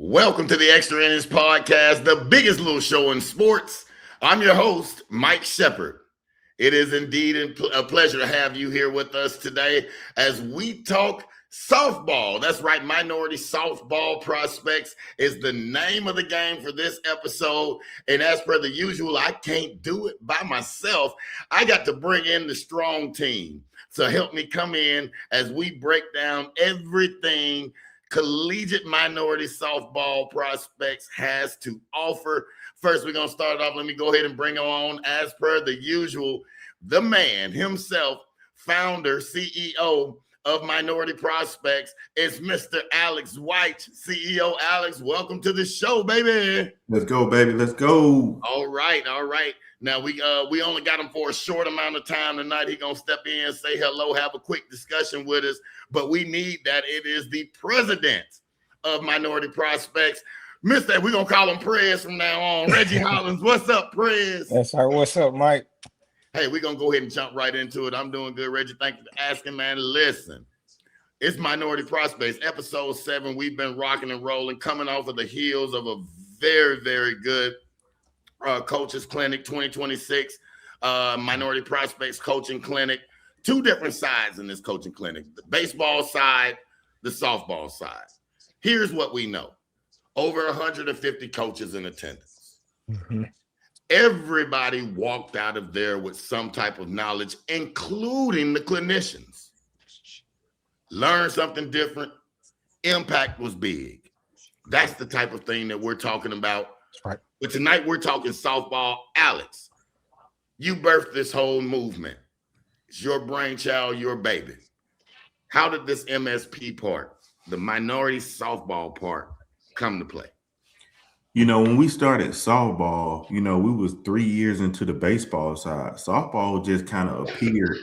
Welcome to the Extra Innings Podcast, the biggest little show in sports. I'm your host, Mike Shepard. It is indeed a pleasure to have you here with us today as we talk softball. That's right, Minority Softball Prospects is the name of the game for this episode. And as per the usual, I can't do it by myself. I got to bring in the strong team to help me come in as we break down everything collegiate minority softball prospects has to offer. First, we're going to start off. Let me go ahead and bring on, as per the usual, the man himself, founder, CEO of Minority Prospects, is Mr. Alex Wyche. CEO Alex, welcome to the show, baby. Let's go, baby. Let's go. All right. Now, we only got him for a short amount of time tonight. He's going to step in, say hello, have a quick discussion with us. But we need that. It is the president of Minority Prospects. We're going to call him Prez from now on. Reggie Hollins, what's up, Prez? Yes, sir. What's up, Mike? Hey, we're going to go ahead and jump right into it. I'm doing good, Reggie. Thank you for asking, man. Listen, it's Minority Prospects, episode 7. We've been rocking and rolling, coming off of the heels of a very, very good Coaches Clinic 2026, Minority Prospects Coaching Clinic. 2 different sides in this coaching clinic, the baseball side, the softball side. Here's what we know. Over 150 coaches in attendance. Mm-hmm. Everybody walked out of there with some type of knowledge, including the clinicians. Learned something different. Impact was big. That's the type of thing that we're talking about. That's right. But tonight we're talking softball. Alex, you birthed this whole movement. It's your brainchild, your baby. How did this MSP part, the minority softball part, come to play? You know, when we started softball, we was 3 years into the baseball side. Softball just kind of appeared.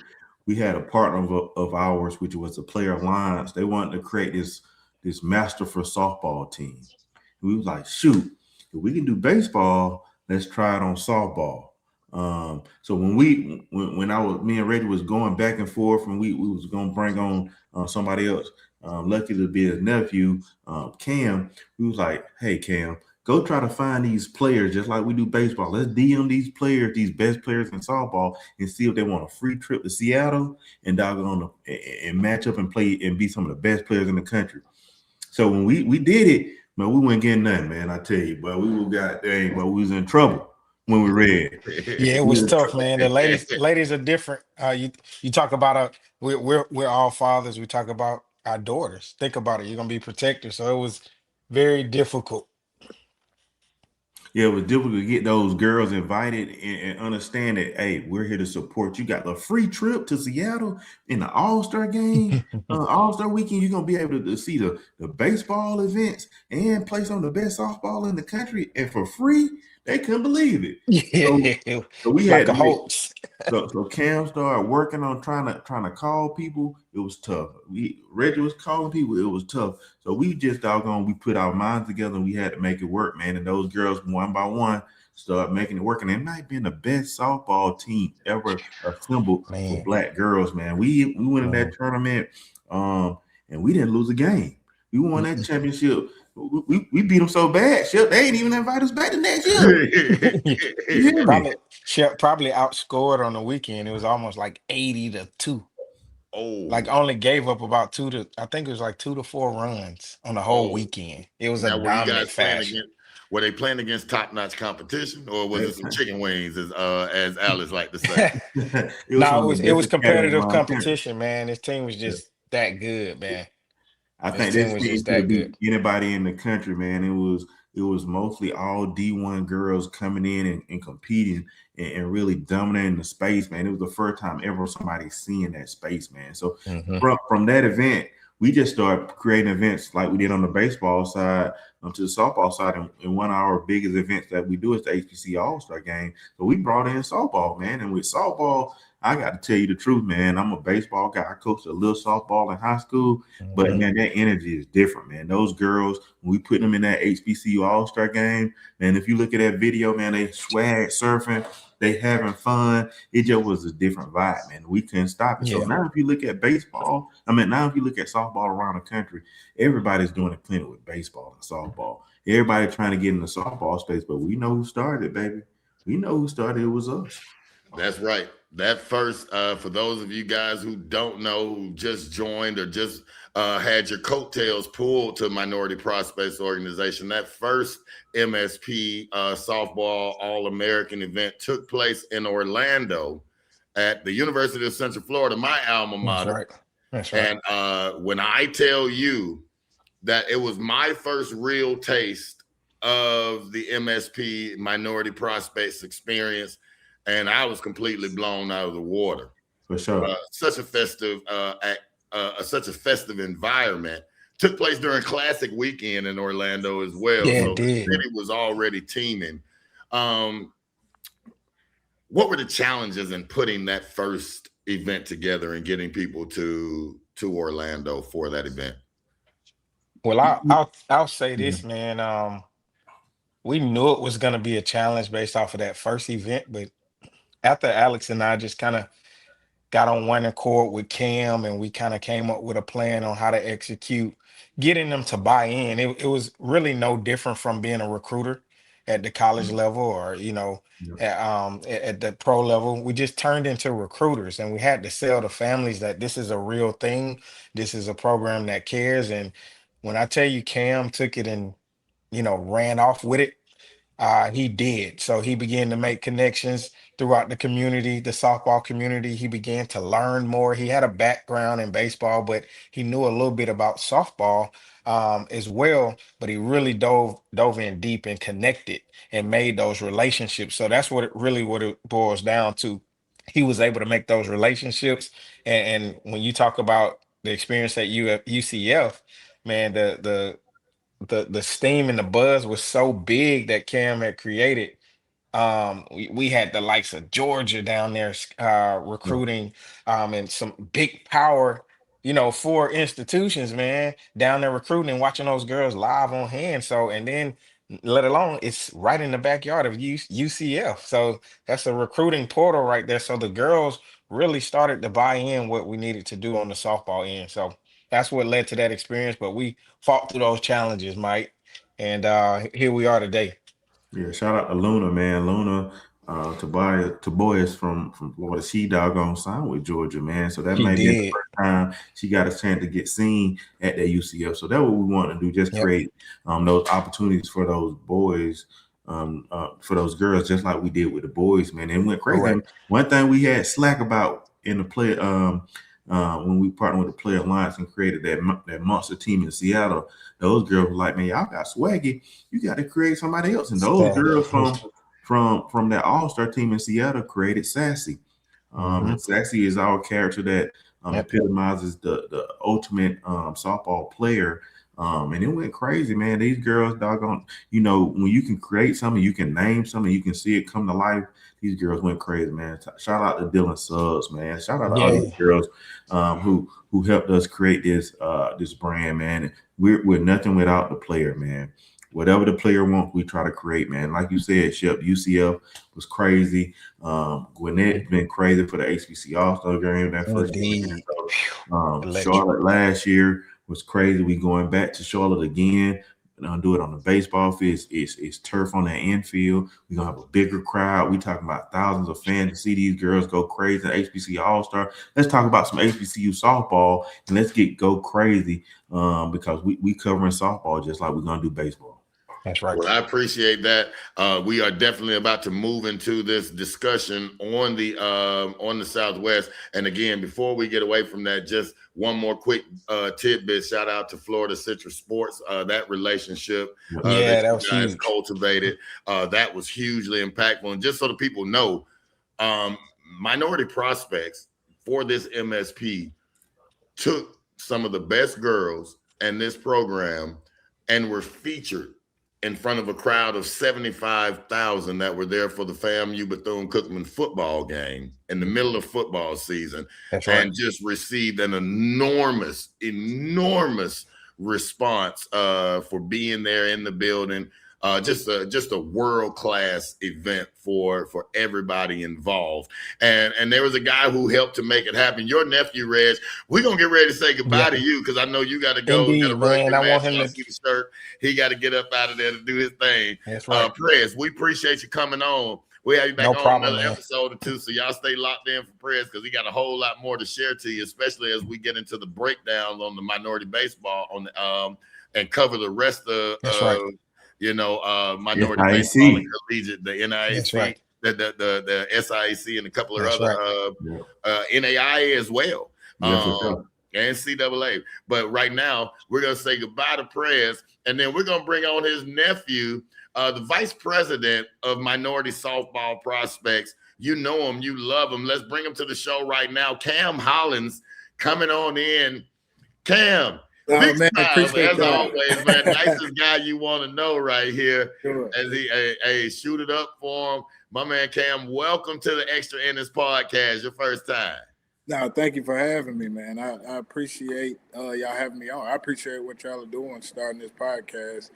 We had a partner of ours, which was the Player Alliance. They wanted to create this master for softball team. And we was like, shoot, if we can do baseball, let's try it on softball. So when me and Reggie was going back and forth, and we was gonna bring on somebody else, lucky to be his nephew, Cam. We was like, hey Cam, go try to find these players just like we do baseball. Let's DM these players, these best players in softball, and see if they want a free trip to Seattle and and match up and play and be some of the best players in the country. So when we did it, man, we weren't getting nothing, man. I tell you, but we was in trouble when we read. Yeah, it was tough, man. The ladies are different. You talk about we're all fathers. We talk about our daughters. Think about it. You're gonna be protectors. So it was very difficult. Yeah, it was difficult to get those girls invited and understand that, hey, we're here to support you. Got the free trip to Seattle in the All-Star game, All-Star weekend. You're going to be able to see the baseball events and play some of the best softball in the country. And for free, they couldn't believe it. Yeah, so we like had a hoax. So Cam started working on trying to call people. It was tough. Reggie was calling people. It was tough. So we we put our minds together and we had to make it work, man. And those girls, one by one, started making it work. And it might be the best softball team ever assembled for Black girls, man. We went in that tournament, and we didn't lose a game. We won that championship. We beat them so bad, Shep, they ain't even invite us back the next year. Probably outscored on the weekend. It was almost like 80-2. Oh, like only gave up about 2 to 4 runs on the whole weekend. It was a dominant fashion. Were they playing against top-notch competition, or was it some chicken wings, as Alice like to say? it was competitive competition, man. This team was just that good, man. I think this team was that good. Anybody in the country, man. It was mostly all D1 girls coming in and competing and really dominating the space, man. It was the first time ever somebody seeing that space, man. So from that event, we just started creating events like we did on the baseball side to the softball side. And one of our biggest events that we do is the HBCU All-Star game. So we brought in softball, man. And with softball, I got to tell you the truth, man. I'm a baseball guy. I coached a little softball in high school, but man, that energy is different, man. Those girls, when we put them in that HBCU All-Star game, man, if you look at that video, man, they swag surfing. They having fun. It just was a different vibe, man. We couldn't stop it. So now if you look at baseball, now if you look at softball around the country, everybody's doing a clinic with baseball and softball. Everybody trying to get in the softball space, but we know who started, baby. We know who started. It was us. That's right. That first, for those of you guys who don't know, who just joined or just had your coattails pulled to Minority Prospects Organization, that first MSP softball All-American event took place in Orlando at the University of Central Florida, my alma mater. That's right. And when I tell you that it was my first real taste of the MSP Minority Prospects experience, and I was completely blown out of the water. For sure. Such a festive environment. Took place during Classic Weekend in Orlando as well. Yeah, so it did. The city was already teeming. What were the challenges in putting that first event together and getting people to Orlando for that event? Well, I'll say this, man. We knew it was going to be a challenge based off of that first event, but after Alex and I just kind of got on one accord with Cam, and we kind of came up with a plan on how to execute, getting them to buy in. It was really no different from being a recruiter at the college level, or at the pro level. We just turned into recruiters, and we had to sell to families that this is a real thing. This is a program that cares. And when I tell you, Cam took it and ran off with it. He did. So he began to make connections throughout the community, the softball community. He began to learn more. He had a background in baseball, but he knew a little bit about softball as well. But he really dove in deep and connected and made those relationships. So that's what it boils down to. He was able to make those relationships. And when you talk about the experience at UCF, man, the steam and the buzz was so big that Cam had created. We had the likes of Georgia down there recruiting, and some big power, for institutions, man, down there recruiting and watching those girls live on hand. So, and then let alone it's right in the backyard of UCF. So that's a recruiting portal right there. So the girls really started to buy in what we needed to do on the softball end. So that's what led to that experience. But we fought through those challenges, Mike, and here we are today. Yeah, shout out to Luna, man. Luna, Tobias from Florida. She doggone signed with Georgia, man. So that may be the first time she got a chance to get seen at the UCF. So that's what we want to do, just create those opportunities for those boys, for those girls, just like we did with the boys, man. And it went crazy. Right. One thing we had slack about in the play, when we partnered with the Player Alliance and created that monster team in Seattle, those girls were like, man, y'all got swaggy. You got to create somebody else. And those girls from that All-Star team in Seattle created Sassy. And Sassy is our character that epitomizes the ultimate softball player. And it went crazy, man. These girls, doggone, when you can create something, you can name something, you can see it come to life. These girls went crazy, man. Shout out to Dylan Suggs, man. Shout out to all these girls who helped us create this brand, man. We're nothing without the player, man. Whatever the player wants, we try to create, man. Like you said, Shep, UCF was crazy. Gwinnett been crazy for the HBCU All-Star game that first year. Charlotte last year was crazy. We going back to Charlotte again. Do it on the baseball field. It's turf on the infield. We're going to have a bigger crowd. We talking about thousands of fans to see these girls go crazy. HBCU All-Star. Let's talk about some HBCU softball, and let's go crazy because we covering softball just like we're going to do baseball. That's right. Well, I appreciate that. We are definitely about to move into this discussion on the Southwest. And again, before we get away from that, just one more quick tidbit. Shout out to Florida Citrus Sports. That relationship that was you guys huge. Cultivated, that was hugely impactful. And just so the people know, Minority Prospects for this MSP took some of the best girls in this program and were featured in front of a crowd of 75,000 that were there for the FAMU Bethune-Cookman football game in the middle of football season. That's right. And just received an enormous response for being there in the building. just a world-class event for everybody involved. And there was a guy who helped to make it happen. Your nephew, Reg, we're going to get ready to say goodbye to you because I know you got to go. Indeed, got to run man. your I want him to shirt. He got to get up out of there to do his thing. That's right. Prez, we appreciate you coming on. We have you back on another episode or two, so y'all stay locked in for Prez because he got a whole lot more to share to you, especially as we get into the breakdown on the minority baseball on the and cover the rest of minority baseball and collegiate, the NIAC, the SIAC, and a couple of other NAIA as well, and CAA. But right now, we're gonna say goodbye to Prez, and then we're gonna bring on his nephew, the vice president of minority softball prospects. You know him, you love him. Let's bring him to the show right now. Cam Hollins coming on in. Cam. Big man, as always, man. Nicest guy you want to know right here. Sure. As he shoot it up for him. My man Cam, welcome to the Extra Innings Podcast. Your first time. No, thank you for having me, man. I appreciate y'all having me on. I appreciate what y'all are doing starting this podcast.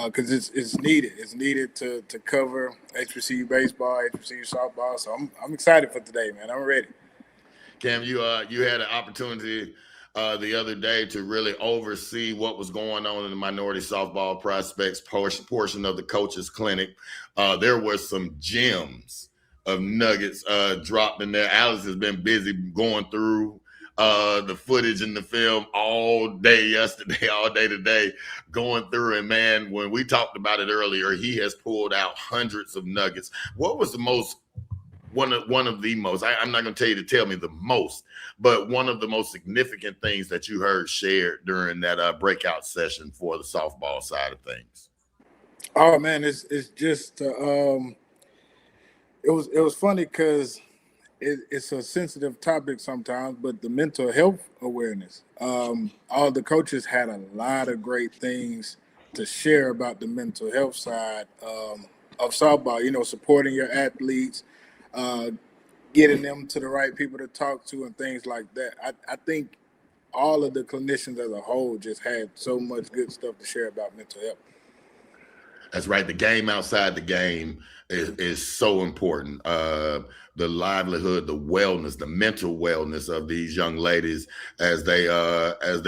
Because it's needed. It's needed to cover HBCU baseball, HBCU softball. So I'm excited for today, man. I'm ready. Cam, you had an opportunity the other day to really oversee what was going on in the minority softball prospects portion of the coaches clinic. There were some gems of nuggets dropped in there. Alex has been busy going through the footage and the film all day yesterday, all day today, going through. And man, when we talked about it earlier, he has pulled out hundreds of nuggets. What was the most, one of the most, I'm not going to tell you to tell me the most, but one of the most significant things that you heard shared during that breakout session for the softball side of things? Oh man, it's just it was funny because it's a sensitive topic sometimes, but the mental health awareness. All the coaches had a lot of great things to share about the mental health side of softball. Supporting your athletes, getting them to the right people to talk to, and things like that. I think all of the clinicians as a whole just had so much good stuff to share about mental health. That's right. The game outside the game is so important. The livelihood, the wellness, the mental wellness of these young ladies as they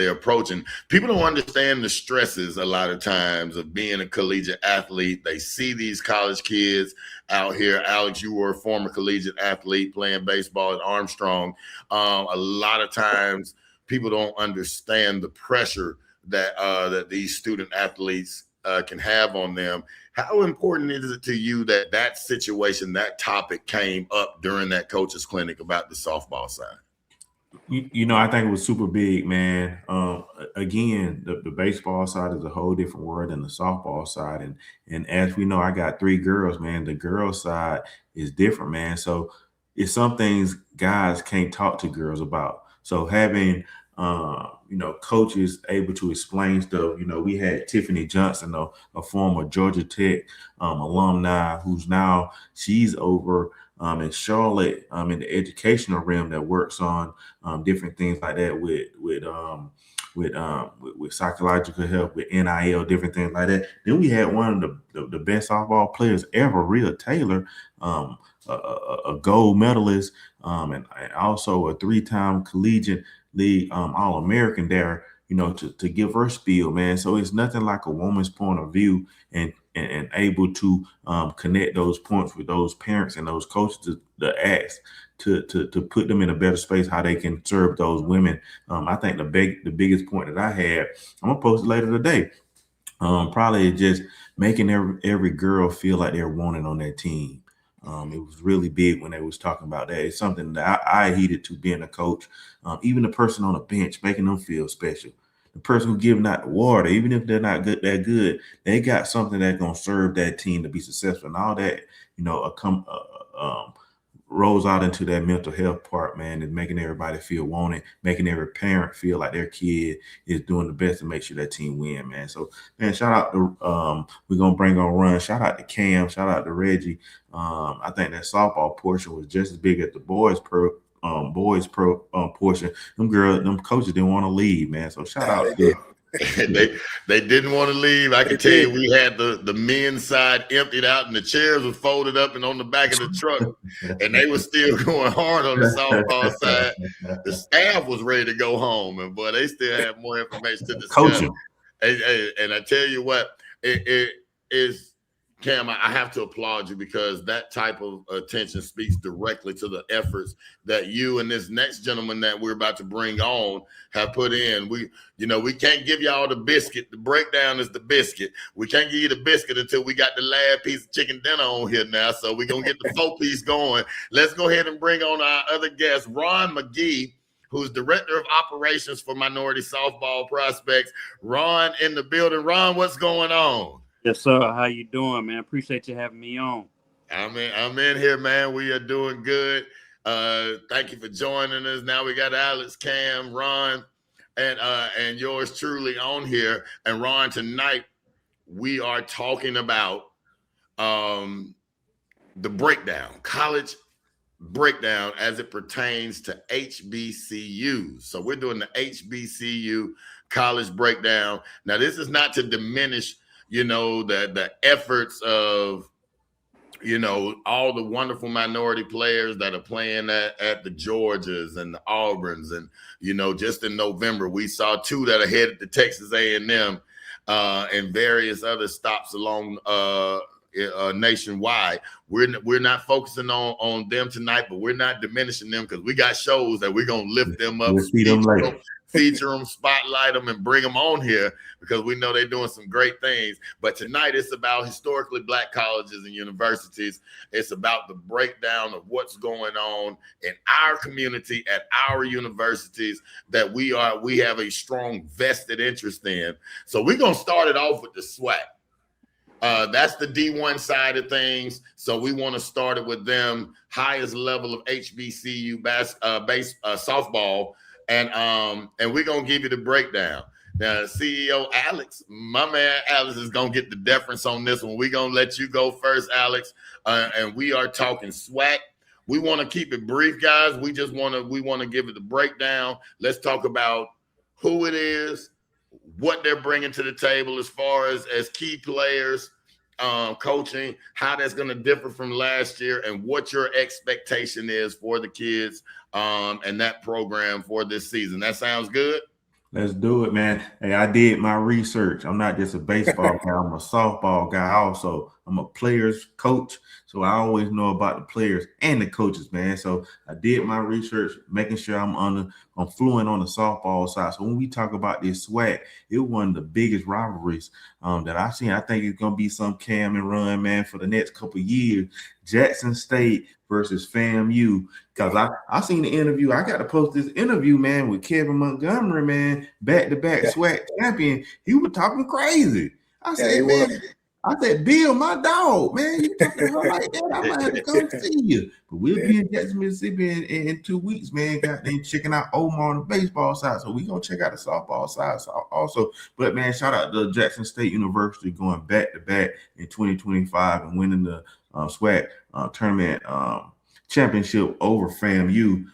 approach. And people don't understand the stresses a lot of times of being a collegiate athlete. They see these college kids out here. Alex, you were a former collegiate athlete playing baseball at Armstrong. A lot of times people don't understand the pressure that these student athletes can have on them. How important is it to you that situation, that topic came up during that coaches clinic about the softball side? I think it was super big, man. Again, the baseball side is a whole different world than the softball side. And as we know, I got 3 girls, man. The girl side is different, man. So it's some things guys can't talk to girls about. So having coaches able to explain stuff. We had Tiffany Johnson, a former Georgia Tech alumni, she's over in Charlotte in the educational realm that works on different things like that with psychological help, with NIL, different things like that. Then we had one of the best softball players ever, Rhea Taylor, a gold medalist, and also a 3-time collegiate league All-American there, to give her spiel, man. So it's nothing like a woman's point of view and able to connect those points with those parents and those coaches to ask to put them in a better space, how they can serve those women. I think the biggest point that I had, I'm gonna post it later today, probably just making every girl feel like they're wanted on that team. It was really big when they was talking about that. It's something that I heeded to being a coach. Even the person on the bench, making them feel special. The person who giving out the water, even if they're not that good, they got something that's gonna serve that team to be successful. And all that, rolls out into that mental health part, man, and making everybody feel wanted, making every parent feel like their kid is doing the best to make sure that team win, man. So, man, shout out to we're gonna bring on Run. Shout out to Cam. Shout out to Reggie. I think that softball portion was just as big as the boys portion. Them coaches didn't want to leave, man. So shout out to They didn't want to leave. I can tell you, we had the men's side emptied out, and the chairs were folded up and on the back of the truck, and they were still going hard on the softball side. The staff was ready to go home, and boy, they still had more information to discuss. Coaching. And I tell you what, it is. Cam, I have to applaud you because that type of attention speaks directly to the efforts that you and this next gentleman that we're about to bring on have put in. We can't give y'all the biscuit. The breakdown is the biscuit. We can't give you the biscuit until we got the last piece of chicken dinner on here now. So we're going to get the 4-piece going. Let's go ahead and bring on our other guest, Ron McGhee, who's Director of Operations for Minority Softball Prospects. Ron in the building. Ron, what's going on? Yes, sir. How you doing, man? Appreciate you having me on. I'm in here, man. We are doing good. Thank you for joining us. Now we got Alex, Cam, Ron, and yours truly on here. And Ron, tonight we are talking about the breakdown, college breakdown as it pertains to HBCUs. So we're doing the HBCU college breakdown. Now, this is not to diminish the efforts of, all the wonderful minority players that are playing at the Georgias and the Auburns. And, just in November, we saw 2 that are headed to Texas A&M and various other stops along nationwide. We're not focusing on them tonight, but we're not diminishing them because we got shows that we're going to lift them up. We'll see them later. Feature them, spotlight them, and bring them on here because we know they're doing some great things. But tonight it's about historically Black colleges and universities. It's about the breakdown of what's going on in our community at our universities that we have a strong vested interest in. So we're going to start it off with the SWAC. That's the D1 side of things. So we want to start it with them, highest level of HBCU softball. And we're going to give you the breakdown. Now, CEO Alex, my man Alex is going to get the deference on this one. We're going to let you go first, Alex. And we are talking SWAC. We want to keep it brief, guys. We want to give it the breakdown. Let's talk about who it is, what they're bringing to the table as far as key players, coaching, how that's going to differ from last year, and what your expectation is for the kids and that program for this season. That sounds good? Let's do it, man. Hey, I did my research. I'm not just a baseball guy. I'm a softball guy also. I'm a players coach, so I always know about the players and the coaches, man. So I did my research, making sure I'm fluent on the softball side. So when we talk about this SWAC, it was one of the biggest rivalries that I've seen. I think it's going to be some Cam and Run, man, for the next couple of years. Jackson State versus FAMU. Because I seen the interview. I got to post this interview, man, with Kevin Montgomery, man, back-to-back SWAC champion. He was talking crazy. I said, Bill, my dog, man, you talking about like that? I might have to come see you. But we'll be in Jackson, Mississippi in 2 weeks, man. Got them checking out Omar on the baseball side. So we're going to check out the softball side also. But, man, shout out to Jackson State University going back-to-back in 2025 and winning the SWAC tournament championship over FAMU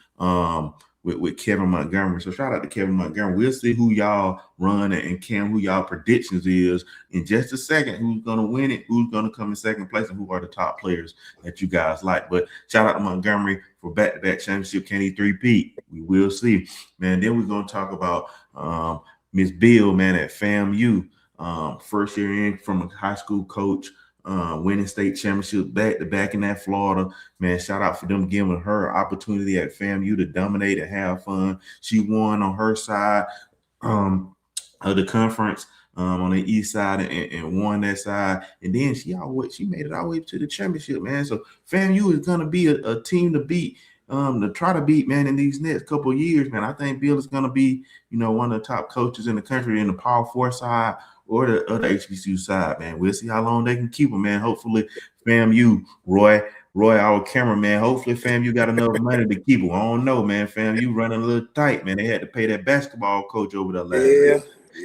with Kevin Montgomery. So shout out to Kevin Montgomery. We'll see who y'all run and Cam, who y'all predictions is in just a second. Who's going to win it, who's going to come in second place, and who are the top players that you guys like. But shout out to Montgomery for back-to-back championship. Can he three-peat? We will see. Man, then we're going to talk about Miss Bill, man, at FAMU. First year in from a high school coach. Winning state championship back in that Florida, man. Shout out for them giving her opportunity at FAMU to dominate and have fun. She won on her side of the conference on the east side and won that side, and then she made it all the way to the championship, man. So FAMU is gonna be a team to beat, to try to beat, man, in these next couple of years, man. I think Bill is gonna be, one of the top coaches in the country in the Power 4 side or the other HBCU side, man. We'll see how long they can keep him, man. Hopefully, FAMU, Roy, our cameraman, hopefully FAMU got enough money to keep him. I don't know, man. FAMU running a little tight, man. They had to pay that basketball coach over there last year.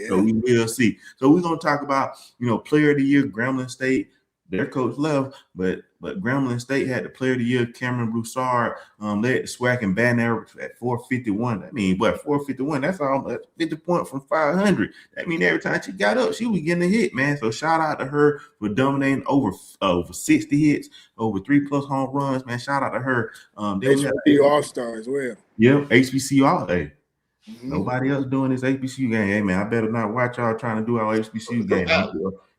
So we will see. So we're going to talk about, Player of the Year, Grambling State, their coach left, but Grambling State had the player of the year, Cameron Broussard, led the SWAC in batting average at 451. I mean, 451, that's all 50 points from 500. That means every time she got up, she was getting a hit, man. So shout out to her for dominating over 60 hits, over 3+ home runs, man. Shout out to her. HBCU All-Star as well. Yep, HBCU All. Hey, Nobody else doing this HBCU game. Hey, man, I better not watch y'all trying to do our HBCU game.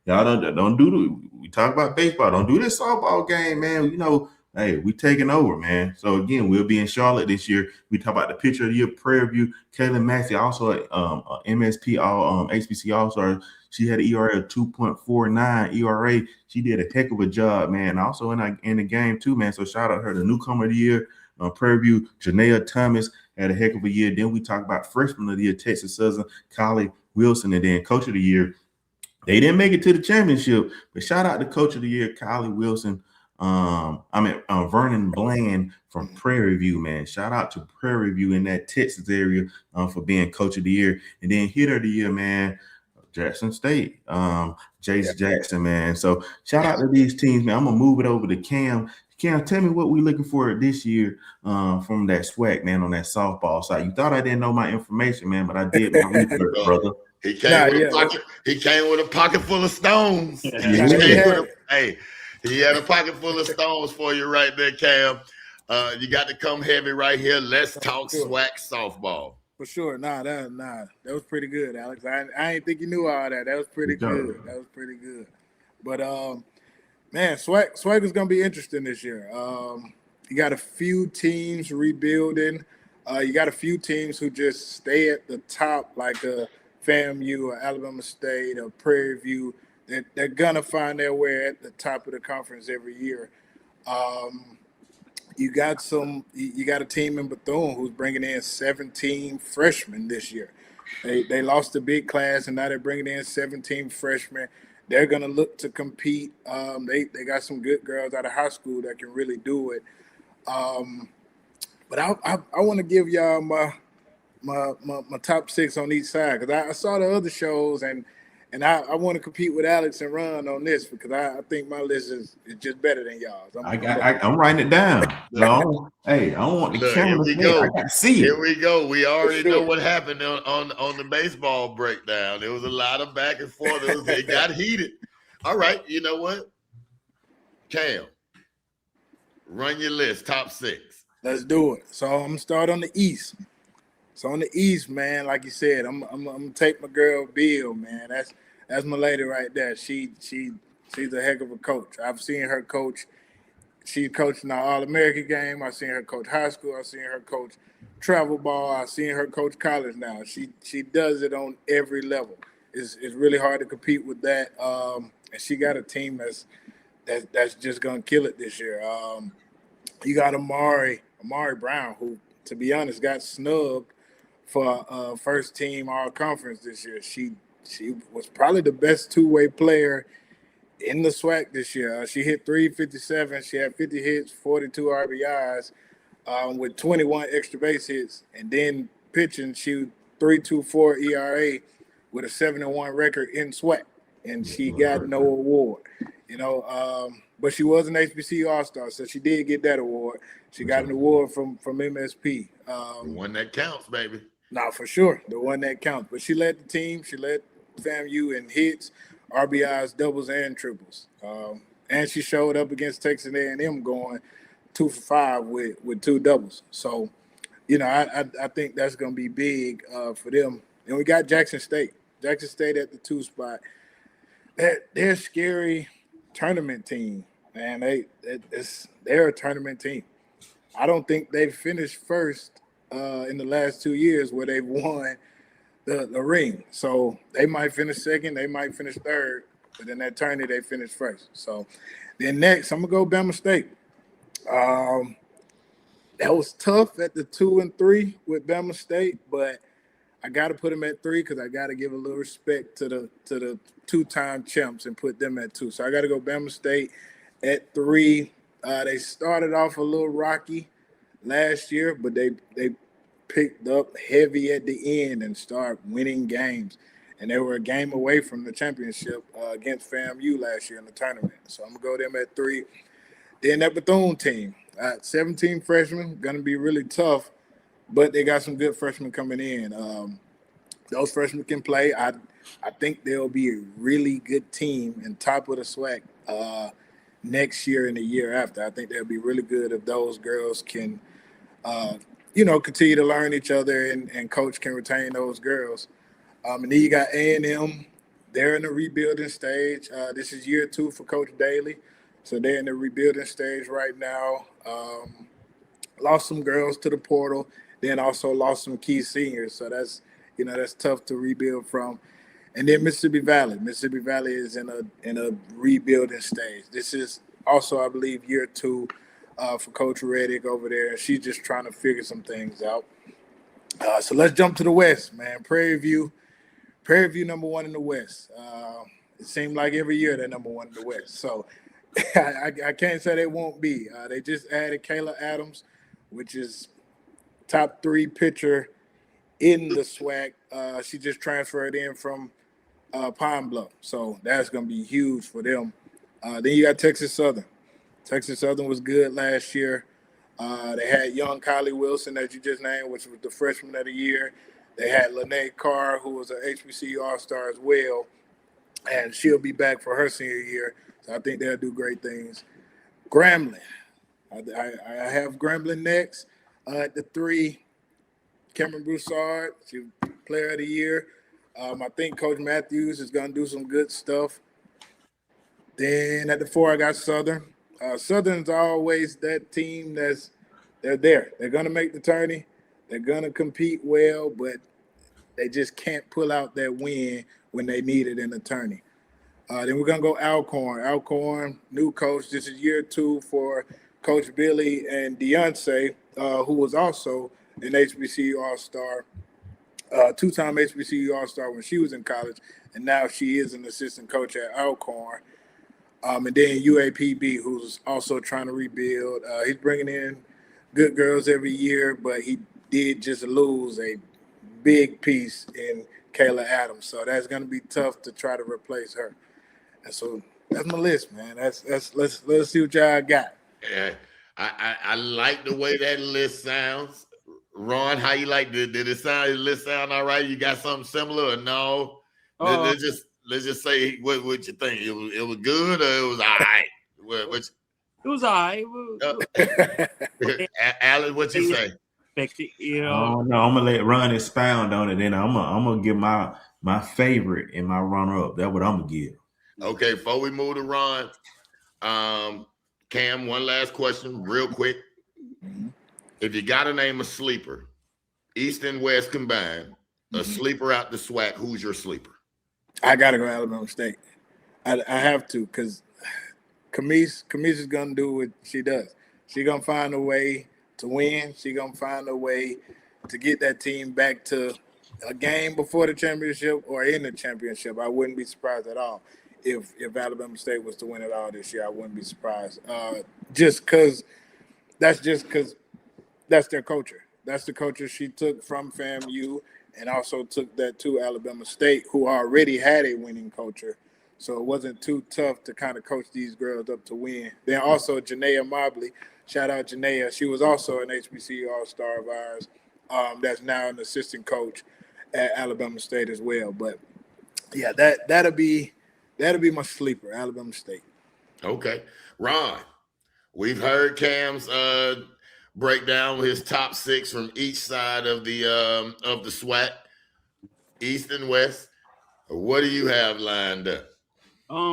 Y'all don't do we talk about baseball. Don't do this softball game, man. You know, hey, we taking over, man. So again, we'll be in Charlotte this year. We talk about the pitcher of the year, Prairie View. Kaylin Maxey, also at MSP All HBCU All-Star. She had an ERA of 2.49 ERA. She did a heck of a job, man. Also in the game too, man. So shout out her, the newcomer of the year, Prairie View, Janaea Thomas had a heck of a year. Then we talk about freshman of the year, Texas Southern, Kylie Wilson, and then coach of the year. They didn't make it to the championship, but shout out to coach of the year, Kylie Wilson. Vernon Bland from Prairie View, man. Shout out to Prairie View in that Texas area for being coach of the year. And then hitter of the year, man, Jackson State, Jace Jackson, man. So shout out to these teams, man. I'm going to move it over to Cam. Cam, tell me what we're looking for this year from that SWAC, man, on that softball side. You thought I didn't know my information, man, but I did my research, brother. He came with a pocket full of stones. He had a pocket full of stones for you right there, Cam. You got to come heavy right here. Let's talk SWAC softball. For sure. That was pretty good, Alex. I didn't think you knew all that. That was pretty good. But man, SWAC is gonna be interesting this year. You got a few teams rebuilding. You got a few teams who just stay at the top, like FAMU or Alabama State or Prairie View. They're gonna find their way at the top of the conference every year. You got a team in Bethune who's bringing in 17 freshmen this year. They lost a big class and now they're bringing in 17 freshmen. They're gonna look to compete. They got some good girls out of high school that can really do it. But I want to give y'all my top 6 on each side because I saw the other shows and I want to compete with Alex and Ron on this because I think my list is just better than y'all's. I'm writing it down. So, I don't want the camera to go. I got to see it. Here we go. We already know what happened on the baseball breakdown. There was a lot of back and forth. It got heated. All right, you know what? Cam, run your list, top 6. Let's do it. So I'm gonna start on the East. So on the East, man, like you said, I'm gonna take my girl Bill, man. That's my lady right there. She's a heck of a coach. I've seen her coach. She coached in our All-American game. I've seen her coach high school. I've seen her coach travel ball. I've seen her coach college now. She does it on every level. It's really hard to compete with that. And she got a team that's just gonna kill it this year. You got Amari Brown, who, to be honest, got snubbed for first team all conference this year. She was probably the best two-way player in the SWAC this year. She hit 357. She had 50 hits, 42 RBIs, with 21 extra base hits. And then pitching, she 3.24 ERA with a 7-1 record in SWAC. And she got no award, but she was an HBCU All-Star, so she did get that award. She got an award from MSP. The one that counts, baby. No, for sure, the one that counts. But she led the team. She led FAMU in hits, RBIs, doubles, and triples. And she showed up against Texas A&M going 2 for 5 with 2 doubles. So, I think that's going to be big for them. And we got Jackson State. Jackson State at the 2 spot. They're a scary tournament team, man. They're a tournament team. I don't think they've finished first in the last 2 years where they've won the ring. So they might finish second, they might finish third, but in that tourney they finished first. So then next, I'm gonna go Bama State. That was tough at the 2 and 3 with Bama State, but I got to put them at 3 because I got to give a little respect to the 2-time champs and put them at 2. So I got to go Bama State at 3. They started off a little rocky last year, but they picked up heavy at the end and started winning games. and they were a game away from the championship against FAMU last year in the tournament. So I'm going to go them at 3. Then that Bethune team, 17 freshmen, going to be really tough, but they got some good freshmen coming in. Those freshmen can play. I think they'll be a really good team and top of the SWAC next year and the year after. I think they'll be really good if those girls can, continue to learn each other and coach can retain those girls. And then you got A&M. They're in the rebuilding stage. This is year 2 for Coach Daly. So they're in the rebuilding stage right now. Lost some girls to the portal, then also lost some key seniors. So that's tough to rebuild from. And then Mississippi Valley. Mississippi Valley is in a rebuilding stage. This is also, I believe, year 2 for Coach Reddick over there. And she's just trying to figure some things out. So let's jump to the West, man. Prairie View number 1 in the West. It seemed like every year they're number 1 in the West. So I can't say they won't be. They just added Kayla Adams, which is top 3 pitcher in the SWAC. She just transferred in from Pine Bluff. So that's going to be huge for them. Then you got Texas Southern. Texas Southern was good last year. They had young Kylie Wilson, that you just named, which was the freshman of the year. They had Lene Carr, who was an HBCU All-Star as well, and she'll be back for her senior year. So I think they'll do great things. Grambling. I have Grambling next. At the 3, Cameron Broussard, she's player of the year. I think Coach Matthews is going to do some good stuff. Then at the 4, I got Southern. Southern's always that team they're there. They're going to make the tourney. They're going to compete well, but they just can't pull out that win when they need it in the tourney. Then we're going to go Alcorn. Alcorn, new coach. This is year 2 for Coach Billy and Deontay, who was also an HBCU All-Star, 2-time HBCU All-Star when she was in college, and now she is an assistant coach at Alcorn. And then UAPB, who's also trying to rebuild. He's bringing in good girls every year, but he did just lose a big piece in Kayla Adams. So that's going to be tough to try to replace her. And so that's my list, man. Let's see what y'all got. Yeah, I like the way that list sounds. Ron, how you like? Did the list sound all right? You got something similar or no? Let's just say what you think. It was good or it was all right? It was all right. Alan, what you say? Oh no, I'm gonna let Ron expound on it. Then I'm gonna give my favorite and my runner up. That's what I'm gonna give. Okay, before we move to Ron, Cam, one last question, real quick. If you got to name a sleeper, East and West combined, a sleeper out the SWAC, who's your sleeper? I got to go Alabama State. I have to, because Camise is going to do what she does. She's going to find a way to win. She's going to find a way to get that team back to a game before the championship or in the championship. I wouldn't be surprised at all if Alabama State was to win it all this year. I wouldn't be surprised. Just because that's their culture. That's the culture she took from FAMU and also took that to Alabama State, who already had a winning culture. So it wasn't too tough to kind of coach these girls up to win. Then also Janaea Mobley, shout out Janaea. She was also an HBCU All-Star of ours. That's now an assistant coach at Alabama State as well. But yeah, that'll be my sleeper, Alabama State. Okay, Ron, we've heard Cam's break down his top 6 from each side of the SWAC, East and West. What do you have lined up?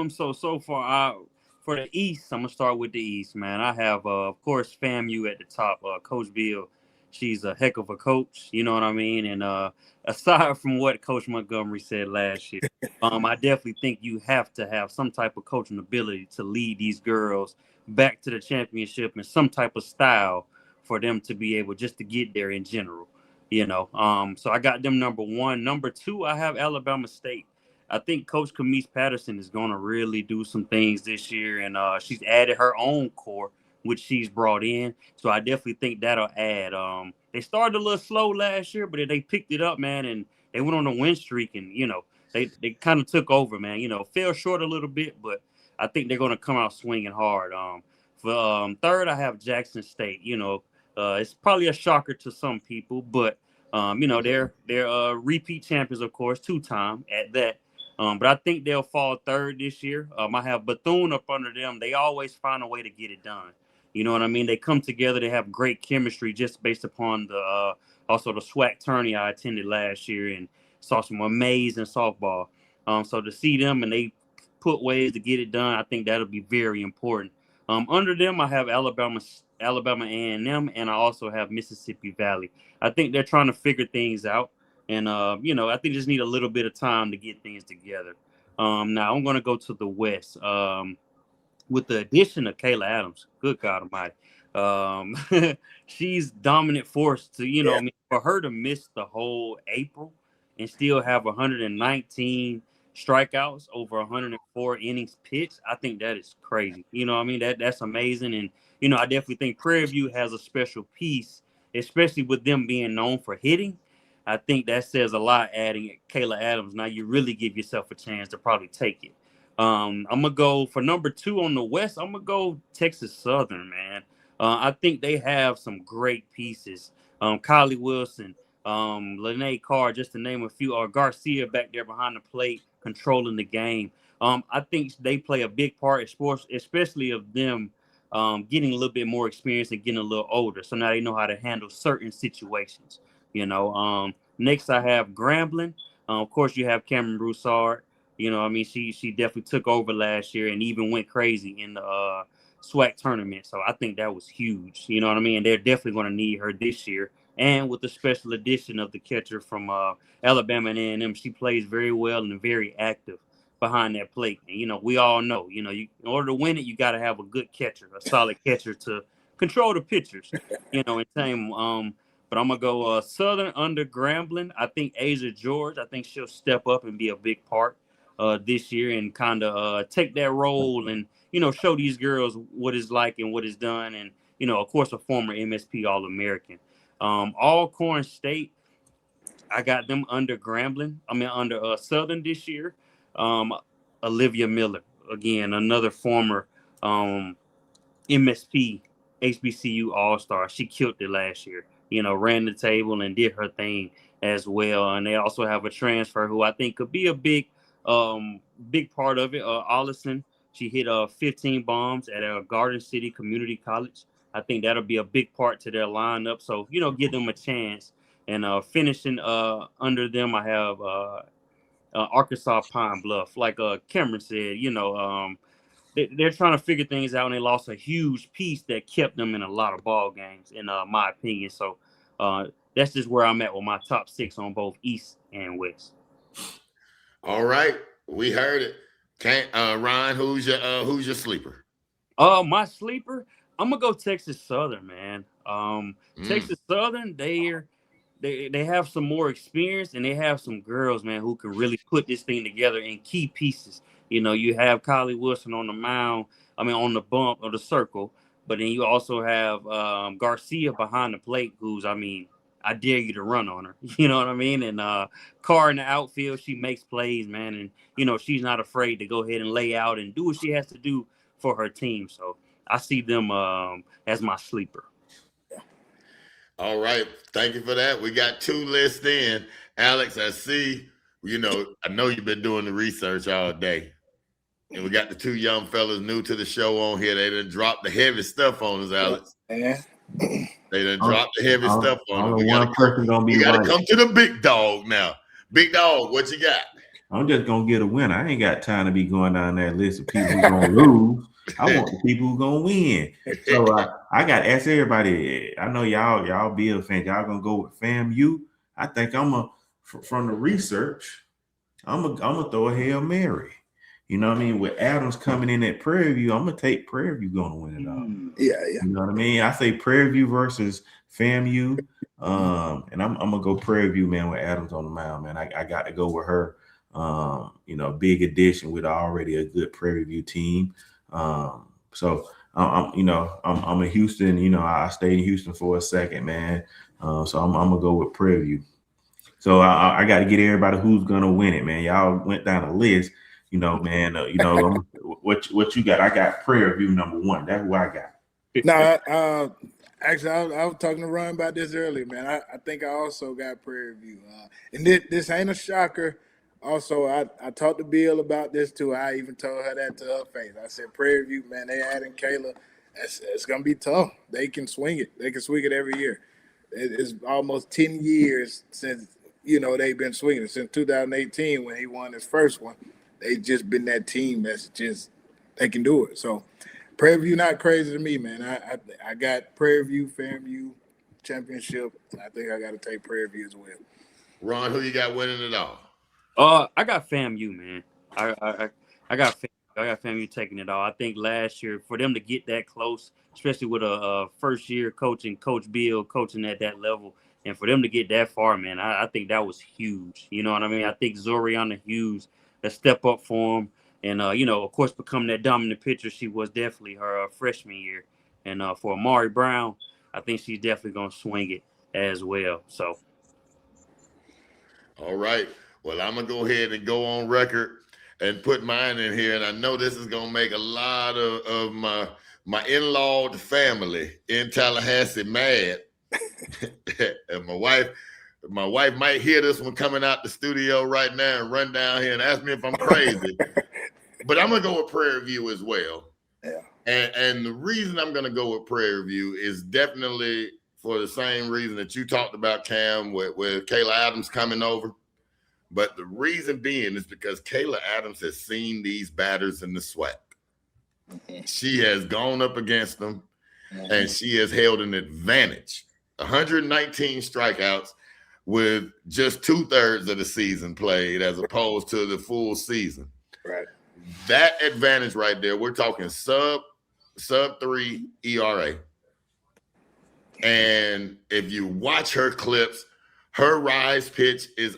So far, for the East, I'm gonna start with the East, man. I have, of course, FAMU at the top. Coach Bill, she's a heck of a coach. You know what I mean? And aside from what Coach Montgomery said last year, I definitely think you have to have some type of coaching ability to lead these girls back to the championship and some type of style for them to be able just to get there in general, So I got them number 1. Number 2, I have Alabama State. I think Coach Camise Patterson is going to really do some things this year, and she's added her own core, which she's brought in. So I definitely think that'll add. They started a little slow last year, but they picked it up, man, and they went on a win streak, and they kind of took over, man. Fell short a little bit, but I think they're going to come out swinging hard. For third, I have Jackson State. It's probably a shocker to some people, but they're repeat champions, of course, 2-time at that. But I think they'll fall third this year. I have Bethune up under them. They always find a way to get it done. You know what I mean? They come together. They have great chemistry just based upon the SWAC tourney I attended last year and saw some amazing softball. So to see them and they put ways to get it done, I think that'll be very important. Under them, I have Alabama A&M, and I also have Mississippi Valley. I think they're trying to figure things out. And, I think just need a little bit of time to get things together. Now, I'm going to go to the West with the addition of Kayla Adams. Good God Almighty. She's dominant force to, for her to miss the whole April and still have 119 strikeouts over 104 innings pitched. I think that is crazy. That's amazing. And, I definitely think Prairie View has a special piece, especially with them being known for hitting. I think that says a lot adding Kayla Adams. Now you really give yourself a chance to probably take it. I'm going to go for number 2 on the West. I'm going to go Texas Southern, man. I think they have some great pieces. Kylie Wilson, Lene Carr, just to name a few, or Garcia back there behind the plate, controlling the game. I think they play a big part in sports, especially of them getting a little bit more experience and getting a little older. So now they know how to handle certain situations. Next I have Grambling. Of course, you have Cameron Broussard. She definitely took over last year and even went crazy in the SWAC tournament. So I think that was huge. You know what I mean? They're definitely going to need her this year. And with the special addition of the catcher from Alabama and A&M, she plays very well and very active behind that plate. And, we all know, in order to win it, you got to have a good catcher, a solid catcher to control the pitchers, in time. But I'm going to go Southern under Grambling. I think Asia George, I think she'll step up and be a big part this year and kind of take that role and, show these girls what it's like and what it's done. And, of course, a former MSP All-American. Alcorn State, I got them under Grambling. Under Southern this year. Olivia Miller, again, another former MSP HBCU All-Star. She killed it last year. Ran the table and did her thing as well. And they also have a transfer who I think could be a big part of it. Allison, she hit 15 bombs at Garden City Community College. I think that'll be a big part to their lineup. So, give them a chance. And finishing under them, I have Arkansas Pine Bluff. Like Cameron said, they're trying to figure things out, and they lost a huge piece that kept them in a lot of ball games, in my opinion. So that's just where I'm at with my top 6 on both East and West. All right, we heard it. Ryan, who's your sleeper? My sleeper, I'm gonna go Texas Southern, man. Texas Southern, they have some more experience, and they have some girls, man, who can really put this thing together in key pieces. You have Kylie Wilson on the mound, on the bump of the circle, but then you also have Garcia behind the plate, who's, I dare you to run on her. You know what I mean? And Carr in the outfield, she makes plays, man, and, she's not afraid to go ahead and lay out and do what she has to do for her team. So I see them as my sleeper. All right. Thank you for that. We got 2 lists in. Alex, I see, I know you've been doing the research all day. And we got the 2 young fellas new to the show on here. They done dropped the heavy stuff on us, Alex. Yeah. They done dropped the heavy stuff on us. We gotta come to the big dog now. Big dog, what you got? I'm just gonna get a winner. I ain't got time to be going down that list of people who's gonna lose. I want the people who gonna win. So I got to ask everybody. I know y'all be a fan. Y'all gonna go with FAMU. I think from the research, I'm gonna throw a Hail Mary. You know what I mean? With Adams coming in at Prairie View, I'm gonna take Prairie View gonna win it all. Yeah. You know what I mean? I say Prairie View versus FAMU. And I'm gonna go Prairie View, man, with Adams on the mound, man. I got to go with her. Big addition with already a good Prairie View team. So I'm in Houston. I stayed in Houston for a second, man. So I'm gonna go with Prairie View. So I got to get everybody who's gonna win it, man. Y'all went down a list, man. What you got? I got Prairie View #1. That's who I got. No, actually, I was talking to Ron about this earlier, man. I think I also got Prairie View, and this ain't a shocker. Also, I talked to Bill about this too. I even told her that to her face. I said, Prairie View, man, they adding Kayla. It's gonna be tough. They can swing it. They can swing it every year. It's almost 10 years since they've been swinging since 2018 when he won his first one. They've just been that team that's just they can do it. So Prairie View not crazy to me, man. I got Prairie View, FAMU championship. I think I got to take Prairie View as well. Ron, who you got winning it all? I got FAMU, man. I got FAMU taking it all. I think last year for them to get that close, especially with a first year coaching, Coach Bill coaching at that level, and for them to get that far, man, I think that was huge. You know what I mean? I think Zoriana Hughes, a step up for him, and of course, becoming that dominant pitcher she was definitely her freshman year. And for Amari Brown, I think she's definitely gonna swing it as well. So, all right. Well, I'm gonna go ahead and go on record and put mine in here, and I know this is gonna make a lot of my in-law family in Tallahassee mad. And my wife might hear this one coming out the studio right now and run down here and ask me if I'm crazy. But I'm gonna go with Prairie View as well. Yeah. And the reason I'm gonna go with Prairie View is definitely for the same reason that you talked about, Cam, with Kayla Adams coming over. But the reason being is because Kayla Adams has seen these batters in the SWAC. She has gone up against them, and she has held an advantage. 119 strikeouts with just 2/3 of the season played as opposed to the full season. Right. That advantage right there, we're talking sub 3 ERA. And if you watch her clips, her rise pitch is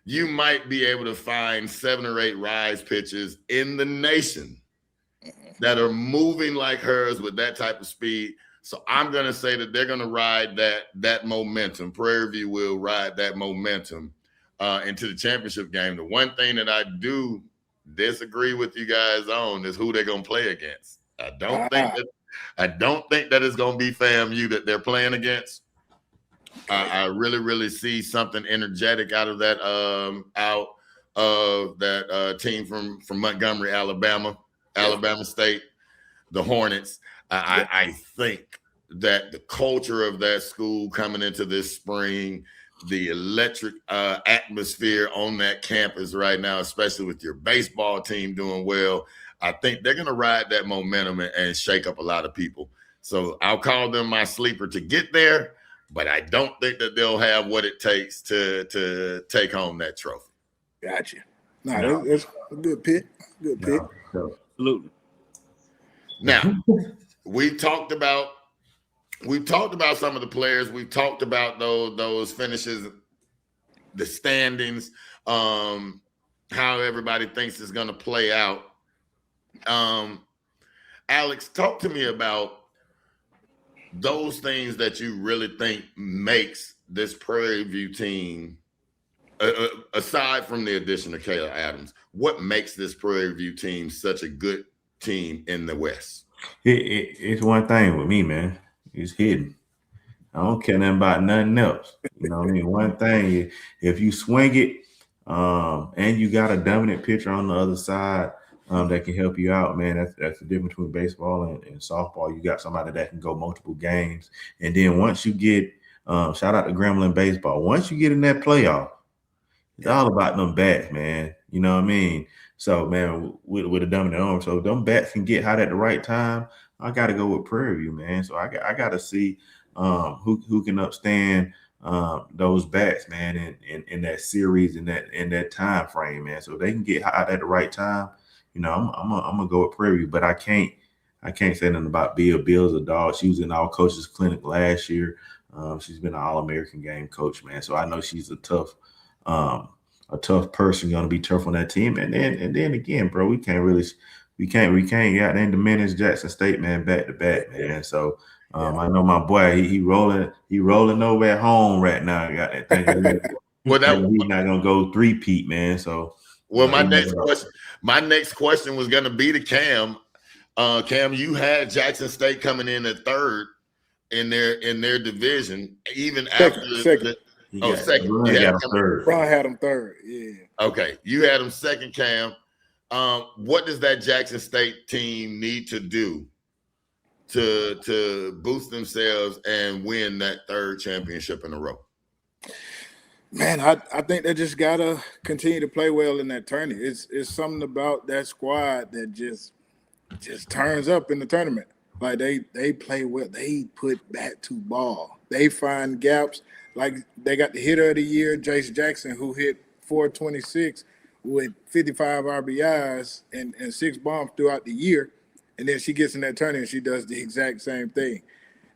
you might be able to find 7 or 8 rise pitches in the nation that are moving like hers with that type of speed. So I'm going to say that they're going to ride that momentum. Prairie View will ride that momentum into the championship game. The one thing that I do disagree with you guys on is who they're going to play against. I don't think that it's going to be FAMU that they're playing against. I really, really see something energetic out of that team from Montgomery, Alabama State, the Hornets. I think that the culture of that school coming into this spring, the electric atmosphere on that campus right now, especially with your baseball team doing well, I think they're going to ride that momentum and shake up a lot of people. So I'll call them my sleeper to get there, but I don't think that they'll have what it takes to take home that trophy. Gotcha. No, that's a good pick. Good pick. No. absolutely. Now, we've talked about some of the players. We've talked about those finishes, the standings, how everybody thinks it's going to play out. Alex, talk to me about those things that you really think makes this Prairie View team, aside from the addition of Kayla Adams, what makes this Prairie View team such a good team in the West? It's one thing with me, man. It's hidden. I don't care nothing about nothing else. You know what I mean? One thing, if you swing it, and you got a dominant pitcher on the other side that can help you out, man, that's the difference between baseball and softball. You got somebody that can go multiple games. And then once you get, shout out to Gremlin Baseball, once you get in that playoff, it's all about them bats, man. You know what I mean? So, man, with a dominant arm, so them bats can get hot at the right time. I got to go with Prairie View, man. So I got to see who can upstand those bats, man, in that series in that time frame, man. So if they can get hot at the right time, you know, I'm gonna go with Prairie View. But I can't say nothing about Bill. Bill's a dog. She was in All Coaches Clinic last year. She's been an All-American game coach, man. So I know she's a tough person, gonna be tough on that team. And then again, bro, we can't got them diminish Jackson State, man, back to back, man. So I know my boy, he rolling over at home right now. Got that thing. Well, he's not gonna go three-peat, man. So well, my next question was gonna be to Cam. Cam, you had Jackson State coming in at third in their division, even after second. Second. Ron got him third. Ron had him third. Yeah. Okay, you had him second, Cam. What does that Jackson State team need to do to boost themselves and win that third championship in a row? Man, I think they just gotta continue to play well in that tournament. It's something about that squad that just turns up in the tournament. Like they play well. They put bat to ball. They find gaps. Like they got the hitter of the year, Jace Jackson, who hit 426 with 55 RBIs and 6 bombs throughout the year. And then she gets in that tournament, she does the exact same thing.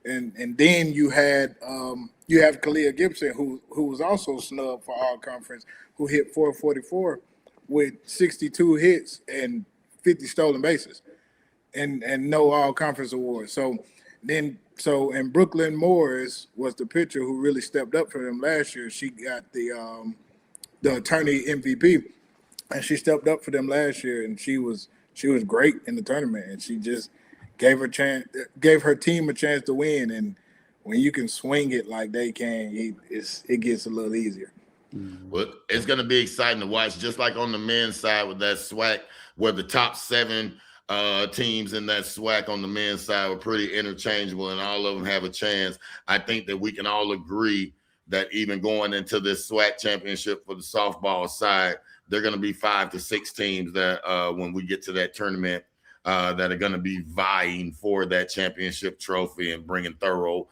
And then you have Kalia Gibson, who was also snubbed for all conference, who hit 444 with 62 hits and 50 stolen bases, and no all conference awards. And Brooklyn Morris was the pitcher who really stepped up for them last year. She got the attorney MVP, and she stepped up for them last year, and she was great in the tournament, and she just gave her team a chance to win. And when you can swing it like they can, it gets a little easier. Well, it's going to be exciting to watch, just like on the men's side with that SWAC, where the top 7 teams in that SWAC on the men's side were pretty interchangeable, and all of them have a chance. I think that we can all agree that even going into this SWAC championship for the softball side, there are going to be 5 to 6 teams that when we get to that tournament that are going to be vying for that championship trophy and bringing thorough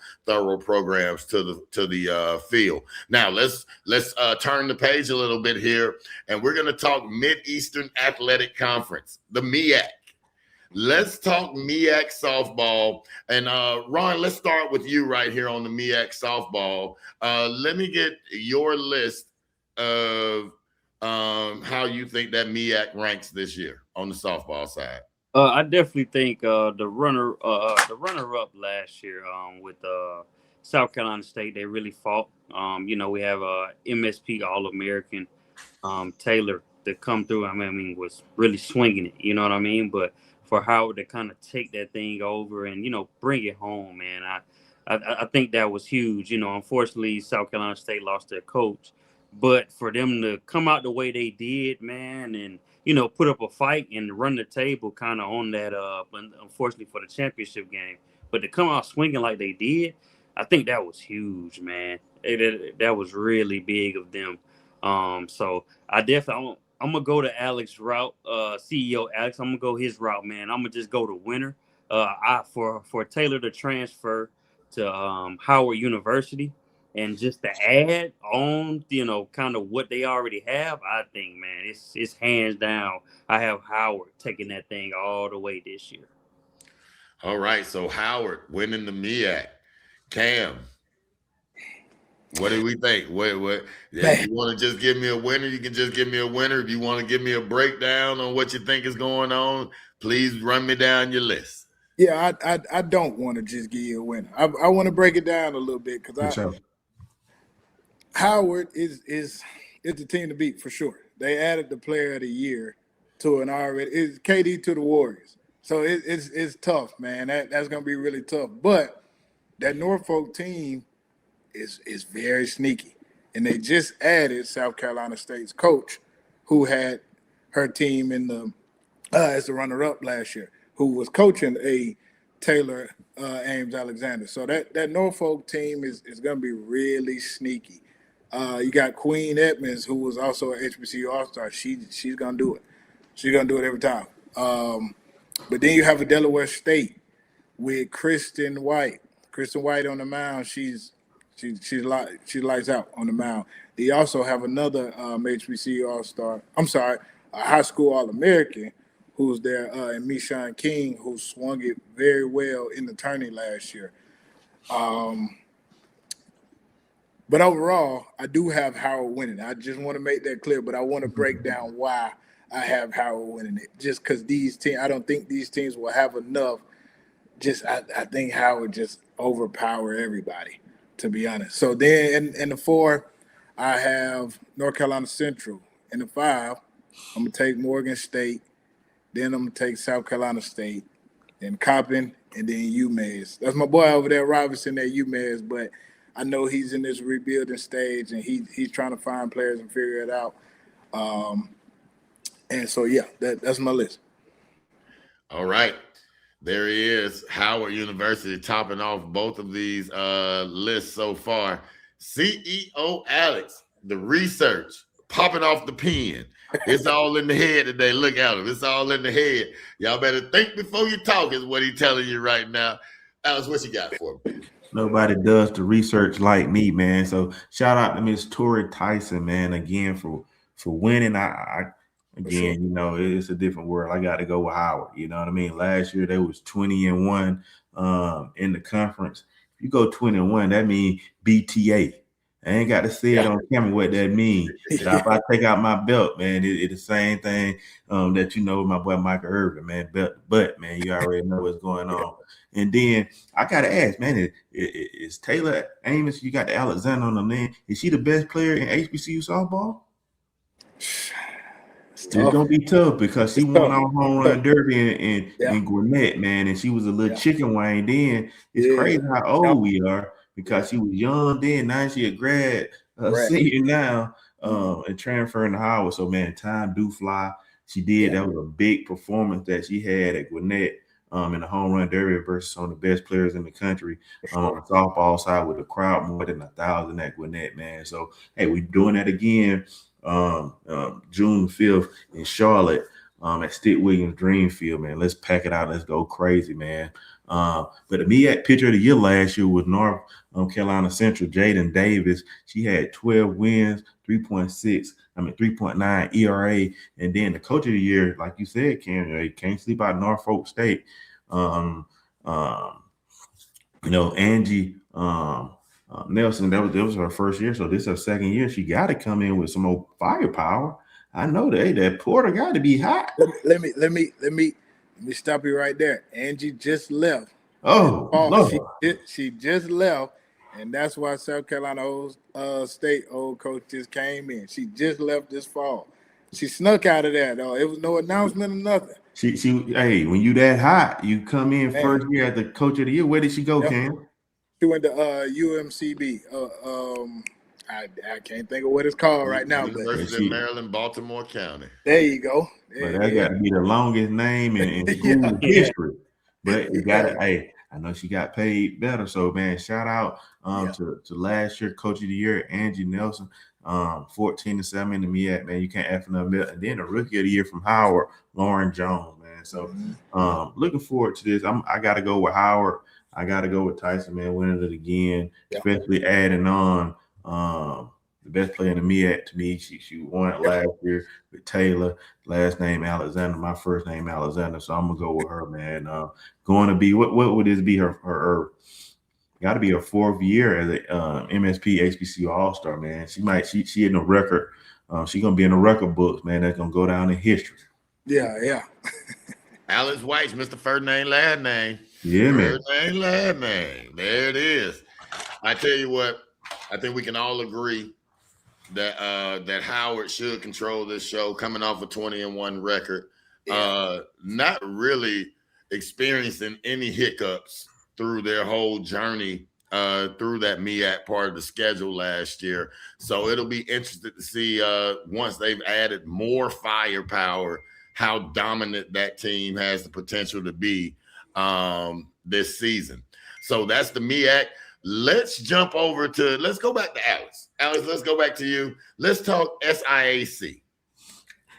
programs to the field. Now let's turn the page a little bit here, and we're going to talk Mid-Eastern Athletic Conference, the MEAC. Let's talk MEAC softball. And Ron, let's start with you right here on the MEAC softball. Let me get your list of how you think that MEAC ranks this year on the softball side. I definitely think the runner-up last year with South Carolina State, they really fought. We have MSP All-American Taylor that come through. I mean, was really swinging it. You know what I mean? But for Howard to kind of take that thing over and bring it home, man, I think that was huge. Unfortunately, South Carolina State lost their coach, but for them to come out the way they did, man, and put up a fight and run the table kind of on that, unfortunately for the championship game, but to come out swinging like they did, I think that was huge, man. That was really big of them. So I definitely, I'm going to go to Alex's route, CEO Alex. I'm going to go his route, man. I'm going to just go to winner. For Taylor to transfer to Howard University, and just to add on, kind of what they already have, I think, man, it's hands down. I have Howard taking that thing all the way this year. All right, so Howard winning the MEAC. Cam, what do we think? What? If you want to just give me a winner, you can just give me a winner. If you want to give me a breakdown on what you think is going on, please run me down your list. Yeah, I don't want to just give you a winner. I want to break it down a little bit because Howard is the team to beat for sure. They added the player of the year to an already. It's KD to the Warriors. So it's tough, man. That's going to be really tough. But that Norfolk team is very sneaky. And they just added South Carolina State's coach, who had her team in the as the runner-up last year, who was coaching a Taylor Ames Alexander. So that Norfolk team is going to be really sneaky. You got Queen Edmonds, who was also an HBCU All-Star. She's going to do it. She's going to do it every time. But then you have a Delaware State with Kristen White. Kristen White on the mound, she lights out on the mound. They also have another HBCU All-Star. I'm sorry, a high school All-American who's there, and Meshawn King, who swung it very well in the tourney last year. But overall, I do have Howard winning. I just want to make that clear, but I want to break down why I have Howard winning it. Just because these teams, I don't think these teams will have enough. I think Howard just overpower everybody, to be honest. So then in the 4, I have North Carolina Central in the 5. I'm going to take Morgan State. Then I'm going to take South Carolina State. Then Coppin, and then UMass. That's my boy over there, Robinson at UMass, but I know he's in this rebuilding stage, and he's trying to find players and figure it out. And so, yeah, that's my list. All right. There he is, Howard University, topping off both of these lists so far. CEO Alex, the research, popping off the pen. It's all in the head today. Look at him. It's all in the head. Y'all better think before you talk is what he's telling you right now. Alex, what you got for me? Nobody does the research like me, man. So shout out to Miss Tori Tyson, man, again for winning. Again, you know, it's a different world. I got to go with Howard. You know what I mean? Last year they was 20-1 in the conference. If you go 20-1, that means BTA. I ain't got to say it on camera what that means. If I take out my belt, man, it's the same thing that you know with my boy Michael Irvin, man. But man, you already know what's going on. And then I gotta ask, man, is Taylor Amos? You got the Alexander on the name. Is she the best player in HBCU softball? It's gonna be tough because she won our home run derby in Gwinnett, man, and she was a little chicken wing then. It's crazy how old we are. Because she was young then, now she a grad senior now, and transferring to Howard. So, man, time do fly. She did. That was a big performance that she had at Gwinnett in the home run derby versus some of the best players in the country on the softball side with a crowd more than 1,000 at Gwinnett, man. So, hey, we're doing that again June 5th in Charlotte at Stitt Williams Dreamfield, man. Let's pack it out. Let's go crazy, man. But the MEAC pitcher of the year last year was North Carolina Central, Jaden Davis. She had 12 wins, 3.9 ERA. And then the coach of the year, like you said, Cam, you can't sleep out Norfolk State. You know, Angie Nelson, that was her first year. So this is her second year. She got to come in with some more firepower. I know that Porter got to be hot. Let me stop you right there. Angie just left. She just left, and that's why South Carolina State old coach just came in. She just left this fall. She snuck out of there though. It was no announcement or nothing. She hey, when you that hot, you come in first year as the coach of the year. Where did she go, Cam? She went to UMCB. I can't think of what it's called right now. University of Maryland, Baltimore County. There you go. But that got to be the longest name in school history. But you got to, hey, I know she got paid better. So, man, shout out to last year Coach of the Year, Angie Nelson, 14-7 in the MEAC, man. You can't ask for nothing better. And then the Rookie of the Year from Howard, Lauren Jones, man. So, looking forward to this. I got to go with Howard. I got to go with Tyson, man, winning it again, especially adding on the best player in the MEAC to me. She won it last year with Taylor, last name Alexander, my first name Alexander. So I'm gonna go with her, man. Going to be what would this be her got to be her fourth year as a MSP HBCU All-Star, man. She in the record. She's gonna be in the record books, man. That's gonna go down in history. Yeah. Alex Wyche, Mr. First name, last name. Yeah, man. First name, last name. There it is. I tell you what, I think we can all agree that Howard should control this show, coming off a 20-1 record. Not really experiencing any hiccups through their whole journey through that MEAC part of the schedule last year. So it'll be interesting to see once they've added more firepower, how dominant that team has the potential to be this season. So that's the MEAC. Let's jump over to, let's go back to Alex. Alex, let's go back to you. Let's talk SIAC.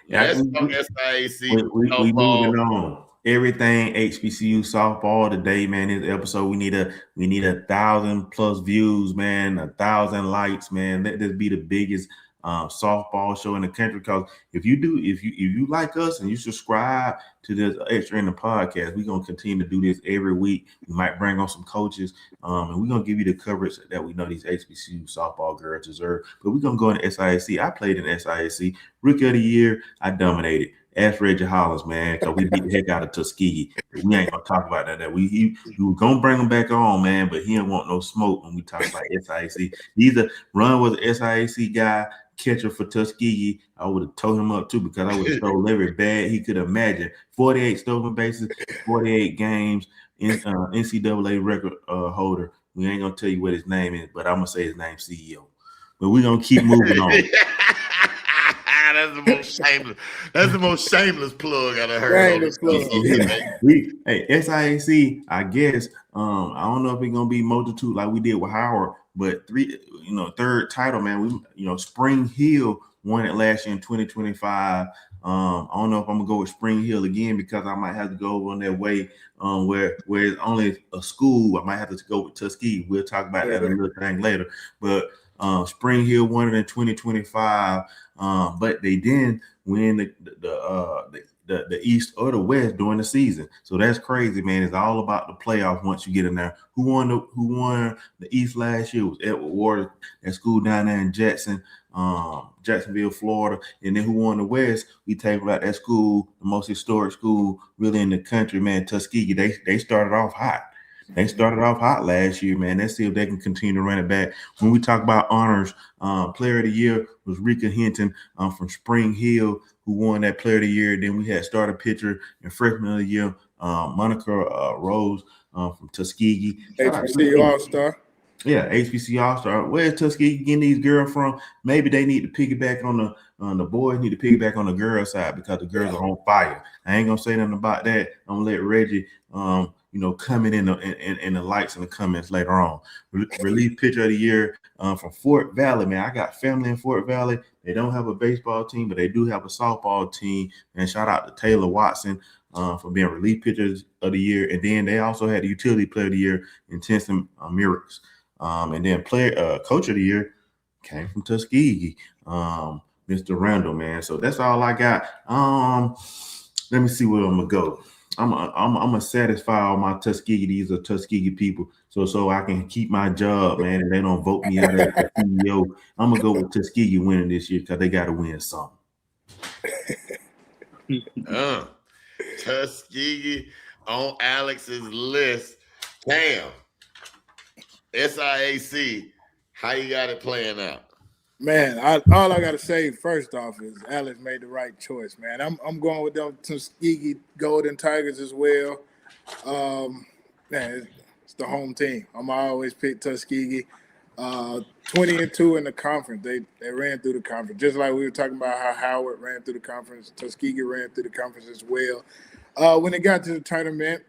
Let's talk SIAC. We moving on. Everything HBCU softball today, man. This episode, we need 1,000+ views, man. 1,000 likes, man. Let this be the biggest softball show in the country. Because if you like us and you subscribe to this Extra Innings Podcast, we're gonna continue to do this every week. We might bring on some coaches, and we're gonna give you the coverage that we know these HBCU softball girls deserve. But we're gonna go into SIAC. I played in SIAC. Rookie of the Year, I dominated. ask Reggie Hollins, man, because we beat the heck out of Tuskegee. We ain't gonna talk about that. We were gonna bring him back on, man, but he don't want no smoke when we talk about SIAC. Ron was an SIAC guy, catcher for Tuskegee. I would have towed him up too because I would have stole every bag he could imagine. 48 stolen bases, 48 games, NCAA record holder. We ain't gonna tell you what his name is, but I'm gonna say his name CEO. But we're gonna keep moving on. That's the most shameless plug I've heard. Hey, SIAC, I guess. I don't know if it's gonna be multitude like we did with Howard, but third title, man. Spring Hill won it last year in 2025. I don't know if I'm gonna go with Spring Hill again because I might have to go over on that way where it's only a school. I might have to go with Tuskegee. We'll talk about that little thing later. But Spring Hill won it in 2025, but they didn't win the East or the West during the season. So that's crazy, man. It's all about the playoff once you get in there. Who won the East last year? It was Edward Ward, that school down there in Jacksonville, Florida. And then who won the West? We talk about that school, the most historic school really in the country, man, Tuskegee. They started off hot. They started off hot last year, man. Let's see if they can continue to run it back. When we talk about honors, Player of the Year was Rika Hinton from Spring Hill, who won that Player of the Year. Then we had starter pitcher and Freshman of the Year, Monica Rose from Tuskegee. HBCU All-Star. Yeah, HBCU All-Star. Where's Tuskegee getting these girls from? Maybe they need to piggyback on the boys need to piggyback on the girls side because the girls are on fire. I ain't gonna say nothing about that. I'm gonna let Reggie coming in the likes and the comments later on. Relief pitcher of the year from Fort Valley, man. I got family in Fort Valley. They don't have a baseball team, but they do have a softball team. And shout out to Taylor Watson for being relief pitcher of the year. And then they also had the utility player of the year in Tenson Muricks. And then coach of the year came from Tuskegee, Mr. Randall, man. So that's all I got. Let me see where I'm gonna go. I'm gonna satisfy all my Tuskegee. These are Tuskegee people, so I can keep my job, man. And they don't vote me out as the CEO. I'm gonna go with Tuskegee winning this year because they got to win something. Tuskegee on Alex's list. Damn. SIAC, how you got it playing out? Man, all I got to say first off is Alex made the right choice, man. I'm going with them Tuskegee Golden Tigers as well. Man, it's the home team. I'm always pick Tuskegee. 20-2 in the conference. They ran through the conference, just like we were talking about how Howard ran through the conference. Tuskegee ran through the conference as well. When it got to the tournament,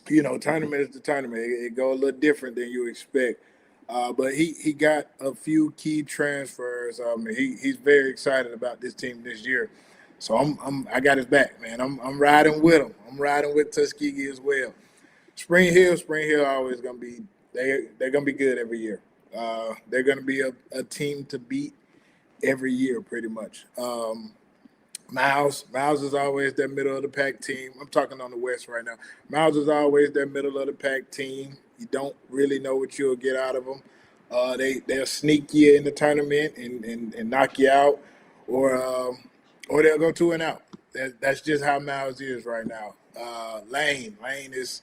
tournament is the tournament. It go a little different than you expect. But he got a few key transfers. He's very excited about this team this year. So I got his back, man. I'm riding with him. I'm riding with Tuskegee as well. Spring Hill always gonna be they're gonna be good every year. They're gonna be a team to beat every year, pretty much. Miles is always that middle of the pack team. I'm talking on the West right now. Miles is always that middle of the pack team. You don't really know what you'll get out of them. They'll sneak you in the tournament and knock you out, or they'll go 2-out. That's just how Miles is right now. Lane is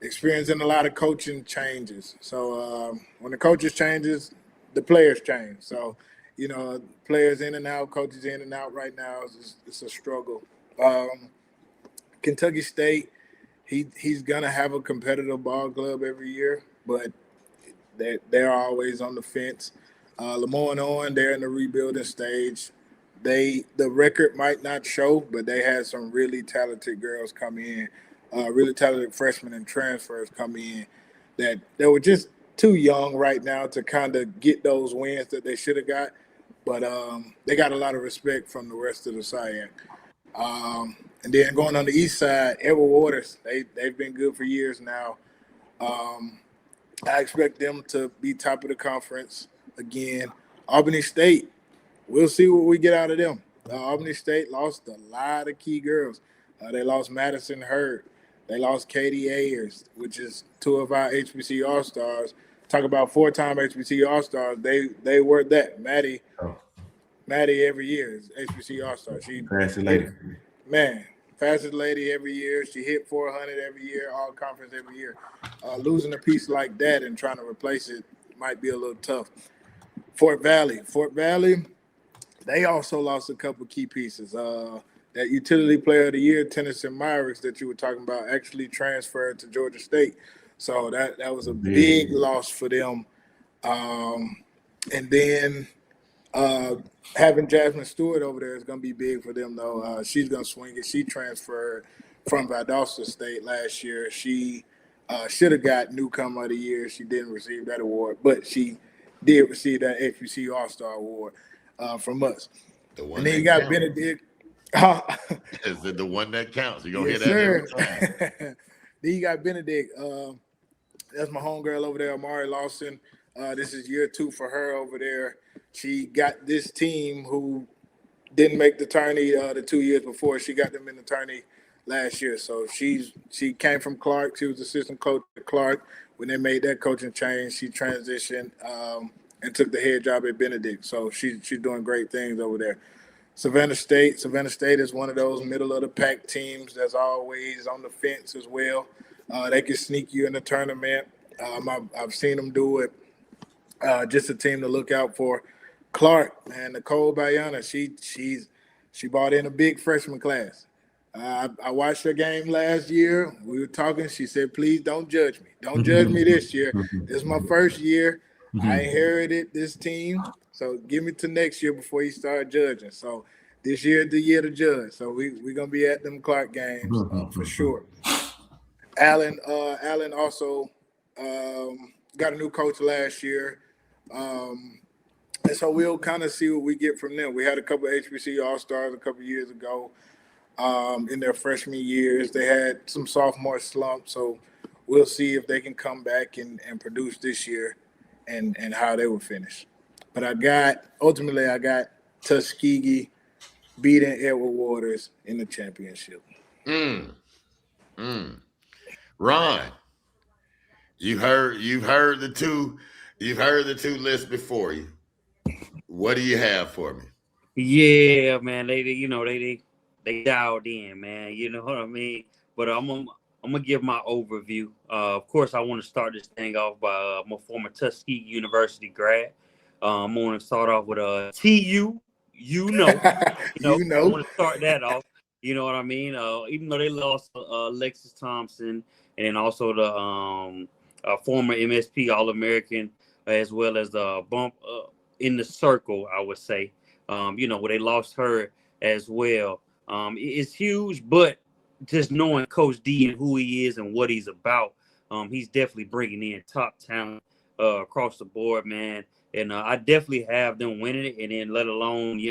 experiencing a lot of coaching changes. So when the coaches changes, the players change. So players in and out, coaches in and out right now. It's a struggle. Kentucky State, he's gonna have a competitive ball club every year, but they're always on the fence. Lemoyne, they're in the rebuilding stage. The record might not show, but they had some really talented girls come in, really talented freshmen and transfers come in that they were just too young right now to kind of get those wins that they should have got. But they got a lot of respect from the rest of the SIAC. And then going on the east side, Edward Waters, they've been good for years now. I expect them to be top of the conference again. Albany State, we'll see what we get out of them. Albany State lost a lot of key girls. They lost Madison Hurd. They lost Katie Ayers, which is 2 of our HBCU All-Stars. Talk about 4-time HBCU All-Stars. They were that. Maddie Maddie every year is HBCU All-Star. She Fastest lady. Man, fastest lady every year. She hit 400 every year, all conference every year. Losing a piece like that and trying to replace it might be a little tough. Fort Valley, they also lost a couple key pieces. That utility player of the year, Tennyson Myrick, that you were talking about, actually transferred to Georgia State. So that was a big loss for them. And then having Jasmine Stewart over there is going to be big for them, though. She's going to swing it. She transferred from Valdosta State last year. She should have got Newcomer of the Year. She didn't receive that award, but she did receive that HBCU All-Star Award from us. And then you got Benedict. Is it the one that counts? You're going to Yes, hear that every time. Then you got Benedict. That's my homegirl over there, Amari Lawson. This is year 2 for her over there. She got this team who didn't make the tourney the 2 years before. She got them in the tourney last year. So she came from Clark. She was assistant coach at Clark. When they made that coaching change, she transitioned and took the head job at Benedict. So she's doing great things over there. Savannah State is one of those middle-of-the-pack teams that's always on the fence as well. They can sneak you in the tournament. I've seen them do it. Just a team to look out for. Clark, and Nicole Bayana, she brought in a big freshman class. I watched her game last year. We were talking. She said, please don't judge me. Don't judge me this year. This is my first year. I inherited this team. So give me to next year before you start judging. So this year is the year to judge. So we're going to be at them Clark games for sure. Allen also got a new coach last year. And so we'll kind of see what we get from them. We had a couple of HBCU All-Stars a couple of years ago in their freshman years. They had some sophomore slumps. So we'll see if they can come back and produce this year and how they will finish. But I got Tuskegee beating Edward Waters in the championship. Ron, you've heard the two lists before you. What do you have for me? Yeah, man, they dialed in, man. You know what I mean? But I'm gonna give my overview. Of course, I want to start this thing off by my former Tuskegee University grad. I'm going to start off with TU. You know. I want to start that off. You know what I mean? Even though they lost Alexis Thompson and then also the former MSP All-American, as well as the bump in the circle, I would say. Where they lost her as well. It's huge, but just knowing Coach D and who he is and what he's about, he's definitely bringing in top talent across the board, man. And I definitely have them winning it, and then let alone,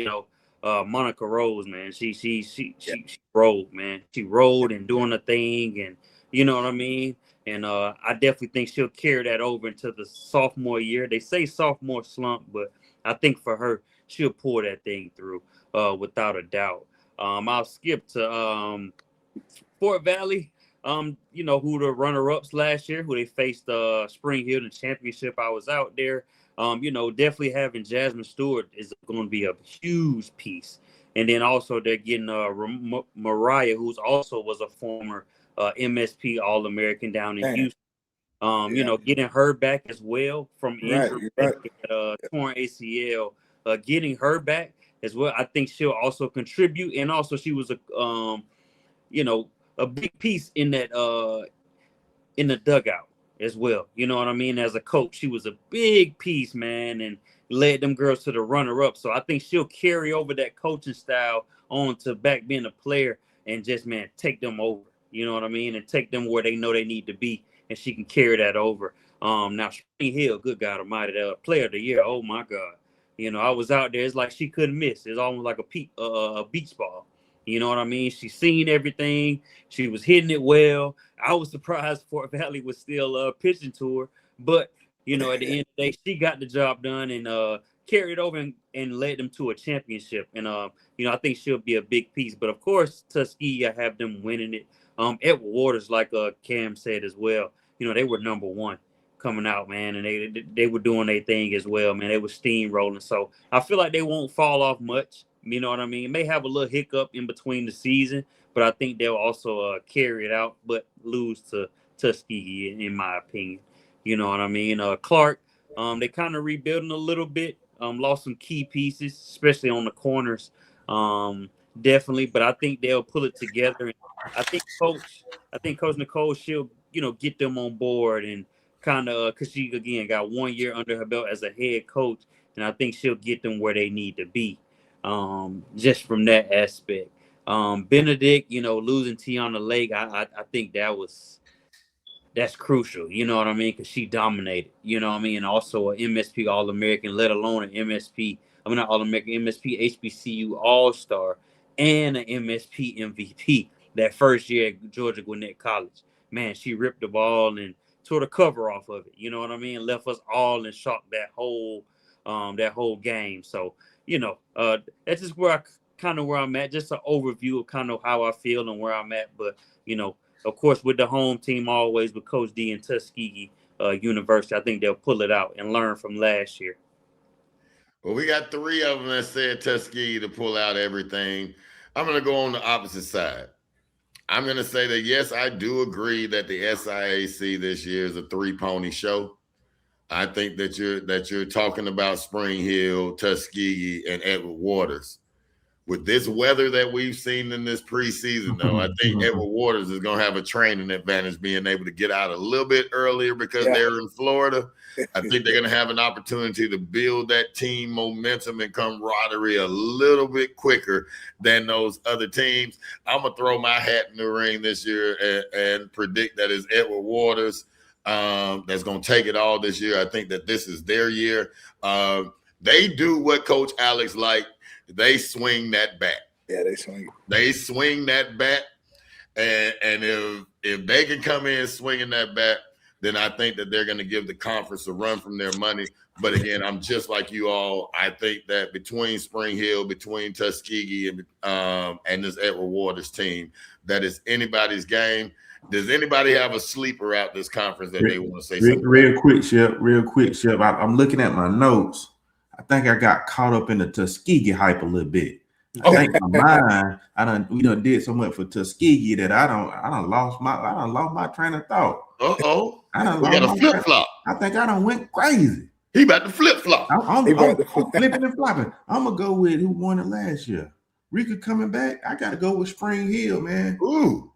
Monica Rose, man. She rolled, man. She rolled and doing a thing, and you know what I mean. And I definitely think she'll carry that over into the sophomore year. They say sophomore slump, but I think for her, she'll pull that thing through without a doubt. I'll skip to Fort Valley. Who the runner-ups last year, who they faced Spring Hill in the championship. I was out there. Definitely having Jasmine Stewart is going to be a huge piece. And then also they're getting Mariah, who's also was a former MSP All-American down in Houston. Getting her back as well from injury, torn ACL, getting her back as well. I think she'll also contribute. And also she was a big piece in that in the dugout as well. You know what I mean? As a coach, she was a big piece, man, and led them girls to the runner-up. So I think she'll carry over that coaching style on to back being a player and just, man, take them over. You know what I mean? And take them where they know they need to be, and she can carry that over. Now, Spring Hill, good God almighty, player of the year. Oh, my God. I was out there. It's like she couldn't miss. It's almost like a beach ball. You know what I mean? She's seen everything. She was hitting it well. I was surprised Fort Valley was still pitching to her. But, at the end of the day, she got the job done and carried over and led them to a championship. And, I think she'll be a big piece. But, of course, Tuskegee, I have them winning it. Edward Waters, like Cam said as well, they were number one. coming out, man, and they were doing their thing as well, man. They were steamrolling. So I feel like they won't fall off much. You know what I mean? May have a little hiccup in between the season, but I think they'll also carry it out, but lose to Tuskegee, in my opinion. You know what I mean? Clark, they kind of rebuilding a little bit. Lost some key pieces, especially on the corners. Definitely, but I think they'll pull it together. I think Coach Nicole, she'll, get them on board and kind of, because she, again, got 1 year under her belt as a head coach, and I think she'll get them where they need to be, just from that aspect. Benedict, losing Tiana Lake, I think that's crucial, you know what I mean? Because she dominated, you know what I mean? And also an MSP All-American, let alone an MSP, not All-American, MSP HBCU All-Star and an MSP MVP that first year at Georgia Gwinnett College. Man, she ripped the ball and tore the cover off of it, you know what I mean? Left us all in shock that whole game. So, that's just where I'm at, just an overview of kind of how I feel and where I'm at. But, of course, with the home team always, with Coach D and Tuskegee University, I think they'll pull it out and learn from last year. Well, we got 3 of them that said Tuskegee to pull out everything. I'm going to go on the opposite side. I'm going to say that, yes, I do agree that the SIAC this year is a 3-pony show. I think that you're talking about Spring Hill, Tuskegee, and Edward Waters. With this weather that we've seen in this preseason, though, I think Edward Waters is going to have a training advantage being able to get out a little bit earlier because they're in Florida. I think they're going to have an opportunity to build that team momentum and camaraderie a little bit quicker than those other teams. I'm going to throw my hat in the ring this year and predict that it's Edward Waters that's going to take it all this year. I think that this is their year. They do what Coach Alex liked. They swing that bat. Yeah, they swing. They swing that bat, and if they can come in swinging that bat, then I think that they're going to give the conference a run from their money. But again, I'm just like you all. I think that between Spring Hill, between Tuskegee, and this Edward Waters team, that is anybody's game. Does anybody have a sleeper out this conference that they want to say something? Real quick, Shep. I'm looking at my notes. I think I got caught up in the Tuskegee hype a little bit. I think my mind, we done did so much for Tuskegee that I done lost my train of thought. We got a flip flop. I think I done went crazy. He about to flip flop. I'm flipping and flopping. I'm gonna go with who won it last year. Rika coming back. I gotta go with Spring Hill, man. Ooh,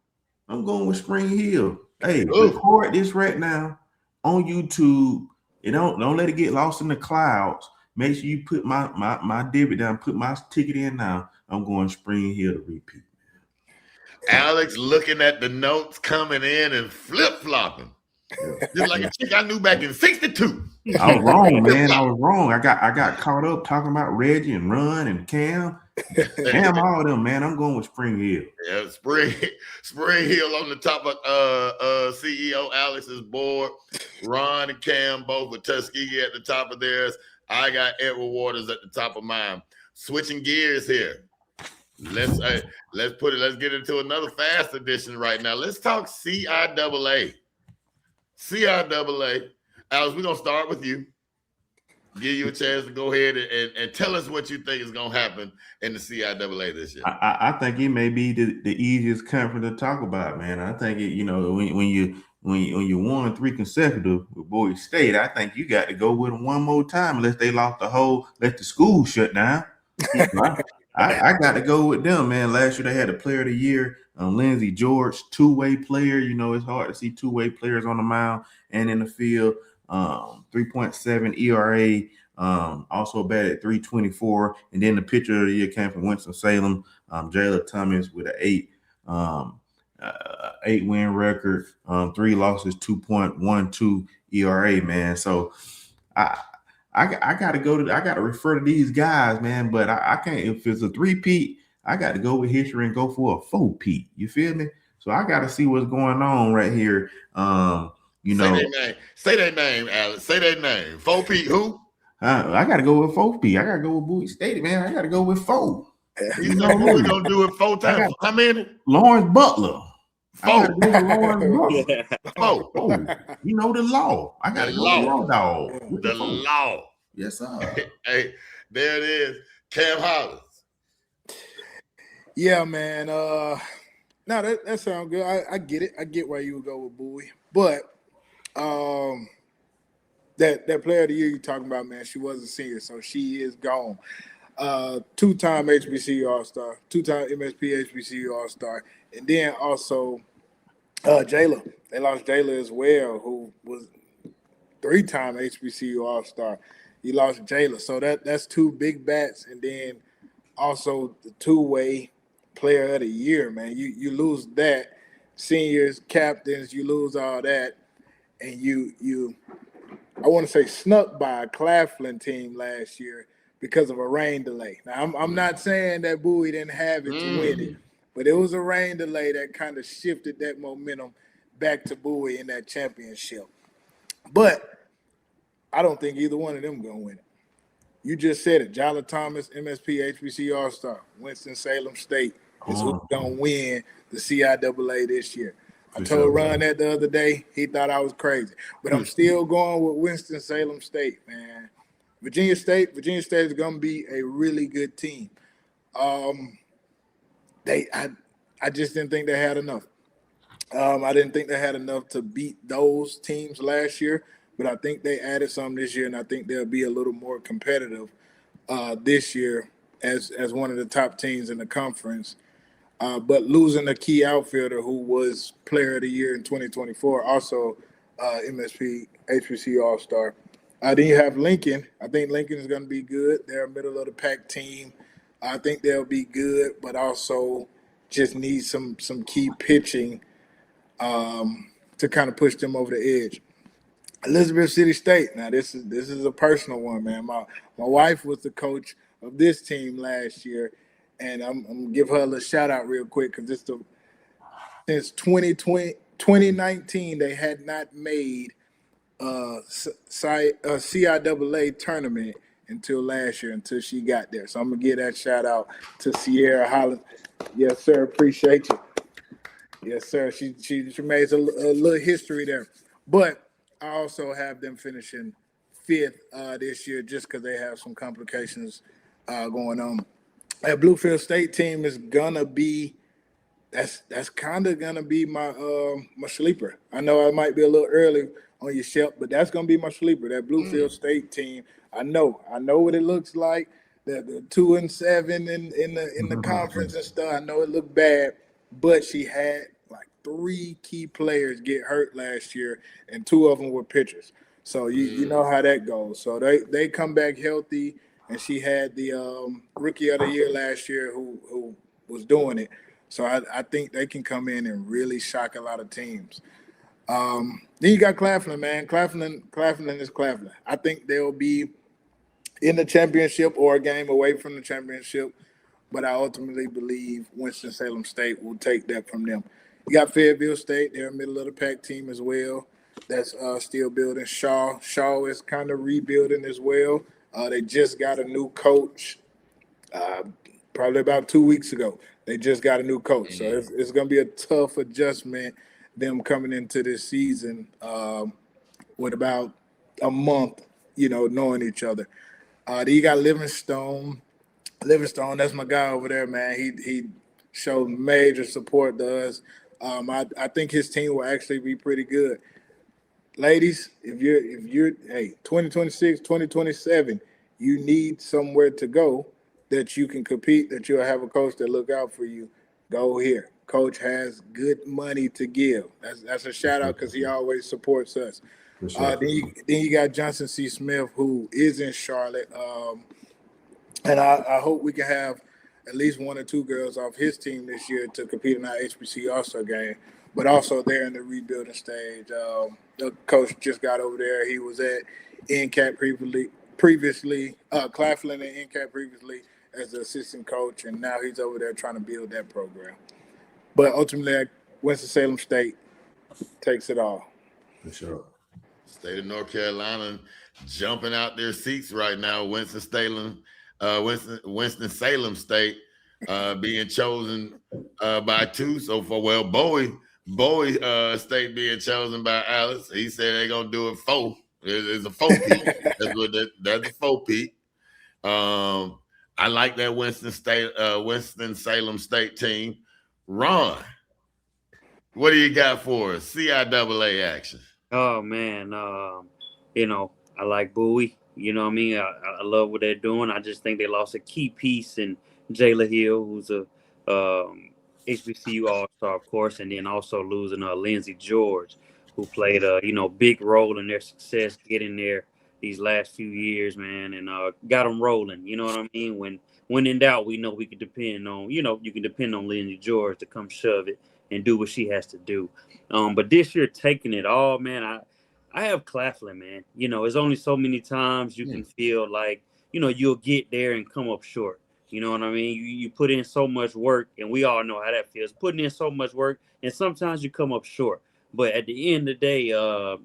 I'm going with Spring Hill. Hey, record this right now on YouTube. Don't let it get lost in the clouds. Make sure you put my debit down, put my ticket in now. I'm going Spring Hill to repeat. Alex looking at the notes coming in and flip-flopping. Just like a chick I knew back in 62. I was wrong, man. I was wrong. I got caught up talking about Reggie and Ron and Cam. Damn all of them, man. I'm going with Spring Hill. Yeah, Spring Hill on the top of CEO Alex's board. Ron and Cam both with Tuskegee at the top of theirs. I got Edward Waters at the top of mine. Switching gears here. Let's get into another fast edition right now. Let's talk CIAA. CIAA. Alex, we're gonna start with you. Give you a chance to go ahead and tell us what you think is gonna happen in the CIAA this year. I think it may be the easiest conference to talk about, man. I think when you won 3 consecutive with Boise State, I think you got to go with them one more time unless they let the school shut down. I got to go with them, man. Last year they had a player of the year, Lindsey George, 2-way player. It's hard to see 2-way players on the mound and in the field. 3.7 ERA, also batted 324. And then the pitcher of the year came from Winston-Salem, Jayla Thomas with an 8-win record, 3 losses, 2.12 ERA, man. So I gotta refer to these guys, man. But I can't. If it's a 3-peat, I got to go with history and go for a 4-peat. You feel me? So I got to see what's going on right here. Say their name, Alex. Say their name. 4-peat who? I got to go with 4-peat. I got to go with Bowie State, man. I got to go with 4. You know who we gonna do it 4 times? How many? Lawrence Butler. I gotta go to law enforcement. Oh, You know the law. I gotta The go law. to law, dog. What the fuck? law. Yes, sir. Hey, there it is. Cam Hollins. Yeah, man. No, that sounds good. I get it. I get why you would go with Bowie. But that player of the year you're talking about, man, she was a senior, so she is gone. Two-time HBCU All-Star, two-time MSP HBCU All-Star, and then also Jayla. They lost Jayla as well, who was three-time HBCU All-Star. You lost Jayla, so that's two big bats, and then also the two-way player of the year, man. You lose that, seniors, captains, you lose all that, and you I want to say snuck by a Claflin team last year because of a rain delay. Now I'm not saying that Bowie didn't have it to win it, but it was a rain delay that kind of shifted that momentum back to Bowie in that championship. But I don't think either one of them gonna win it. You just said it. Jala Thomas, MSP, HBC All-Star, Winston-Salem State is who's gonna win the CIAA this year. I told Ron that the other day. He thought I was crazy, but I'm still going with Winston-Salem State, man. Virginia State is gonna be a really good team. I just didn't think they had enough. I didn't think they had enough to beat those teams last year, but I think they added some this year, and I think they'll be a little more competitive this year as one of the top teams in the conference. But losing a key outfielder who was player of the year in 2024, also MSP, HBC All-Star. Then you have Lincoln. I think Lincoln is going to be good. They're a middle-of-the-pack team. I think they'll be good, but also just need some key pitching to kind of push them over the edge. Elizabeth City State. Now, this is a personal one, man. My wife was the coach of this team last year, and I'm going to give her a little shout-out real quick because since 2019, they had not made a CIAA tournament until last year, until she got there. So I'm going to give that shout-out to Sierra Hollins. Yes, sir. Appreciate you. Yes, sir. She made a little history there. But I also have them finishing fifth this year just because they have some complications going on. That Bluefield State team is gonna be that's kind of gonna be my sleeper. I know I might be a little early on your Shep, but that's gonna be my sleeper. That Bluefield State team. I know what it looks like. The 2-7 in the conference and stuff. I know it looked bad, but she had like 3 key players get hurt last year, and 2 of them were pitchers. So you know how that goes. So they come back healthy. And she had the rookie of the year last year who was doing it. So I think they can come in and really shock a lot of teams. Then you got Claflin, man. Claflin is Claflin. I think they'll be in the championship or a game away from the championship, but I ultimately believe Winston-Salem State will take that from them. You got Fayetteville State. They're a middle-of-the-pack team as well. That's still building. Shaw is kind of rebuilding as well. They just got a new coach probably about 2 weeks ago. They just got a new coach. So it's going to be a tough adjustment, them coming into this season with about a month, knowing each other. Then you got Livingstone. Livingstone, that's my guy over there, man. He showed major support to us. I think his team will actually be pretty good. Ladies, if you're 2026, 2027, you need somewhere to go that you can compete, that you'll have a coach that look out for you. Go here. Coach has good money to give. That's a shout out because he always supports us. Sure. Then you got Johnson C. Smith, who is in Charlotte, and I hope we can have at least 1 or 2 girls off his team this year to compete in our HBC All-Star game. But also they're in the rebuilding stage. The coach just got over there. He was at NCAT previously, Claflin and NCAT previously as the assistant coach, and now he's over there trying to build that program. But ultimately, Winston-Salem State takes it all. For sure. State of North Carolina jumping out their seats right now. Winston-Salem State being chosen by 2 so far. Well, Bowie Bowie State being chosen by Alex. He said they're gonna do it 4. It's a 4-peat. That's a 4-peat. I like that Winston-Salem State team. Ron, what do you got for us? CIAA action. Oh man, I like Bowie. You know what I mean? I love what they're doing. I just think they lost a key piece in Jayla Hill, who's a HBCU All-Star, of course, and then also losing Lindsey George, who played a big role in their success getting there these last few years, man, and got them rolling. You know what I mean? When in doubt, we know we can depend on you can depend on Lindsey George to come shove it and do what she has to do. But this year, taking it all, man, I have Claflin, man. There's only so many times you can feel like you'll get there and come up short. You know what I mean? You put in so much work, and we all know how that feels. Putting in so much work, and sometimes you come up short. But at the end of the day, you're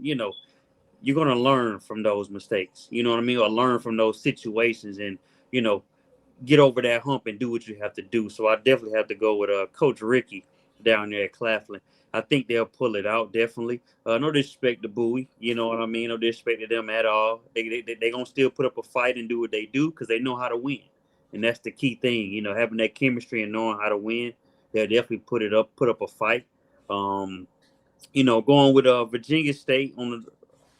going to learn from those mistakes. You know what I mean? Or learn from those situations and, get over that hump and do what you have to do. So I definitely have to go with Coach Ricky down there at Claflin. I think they'll pull it out, definitely. No disrespect to Bowie. You know what I mean? No disrespect to them at all. They going to still put up a fight and do what they do because they know how to win. And that's the key thing, having that chemistry and knowing how to win. They'll definitely put up a fight. Going with Virginia State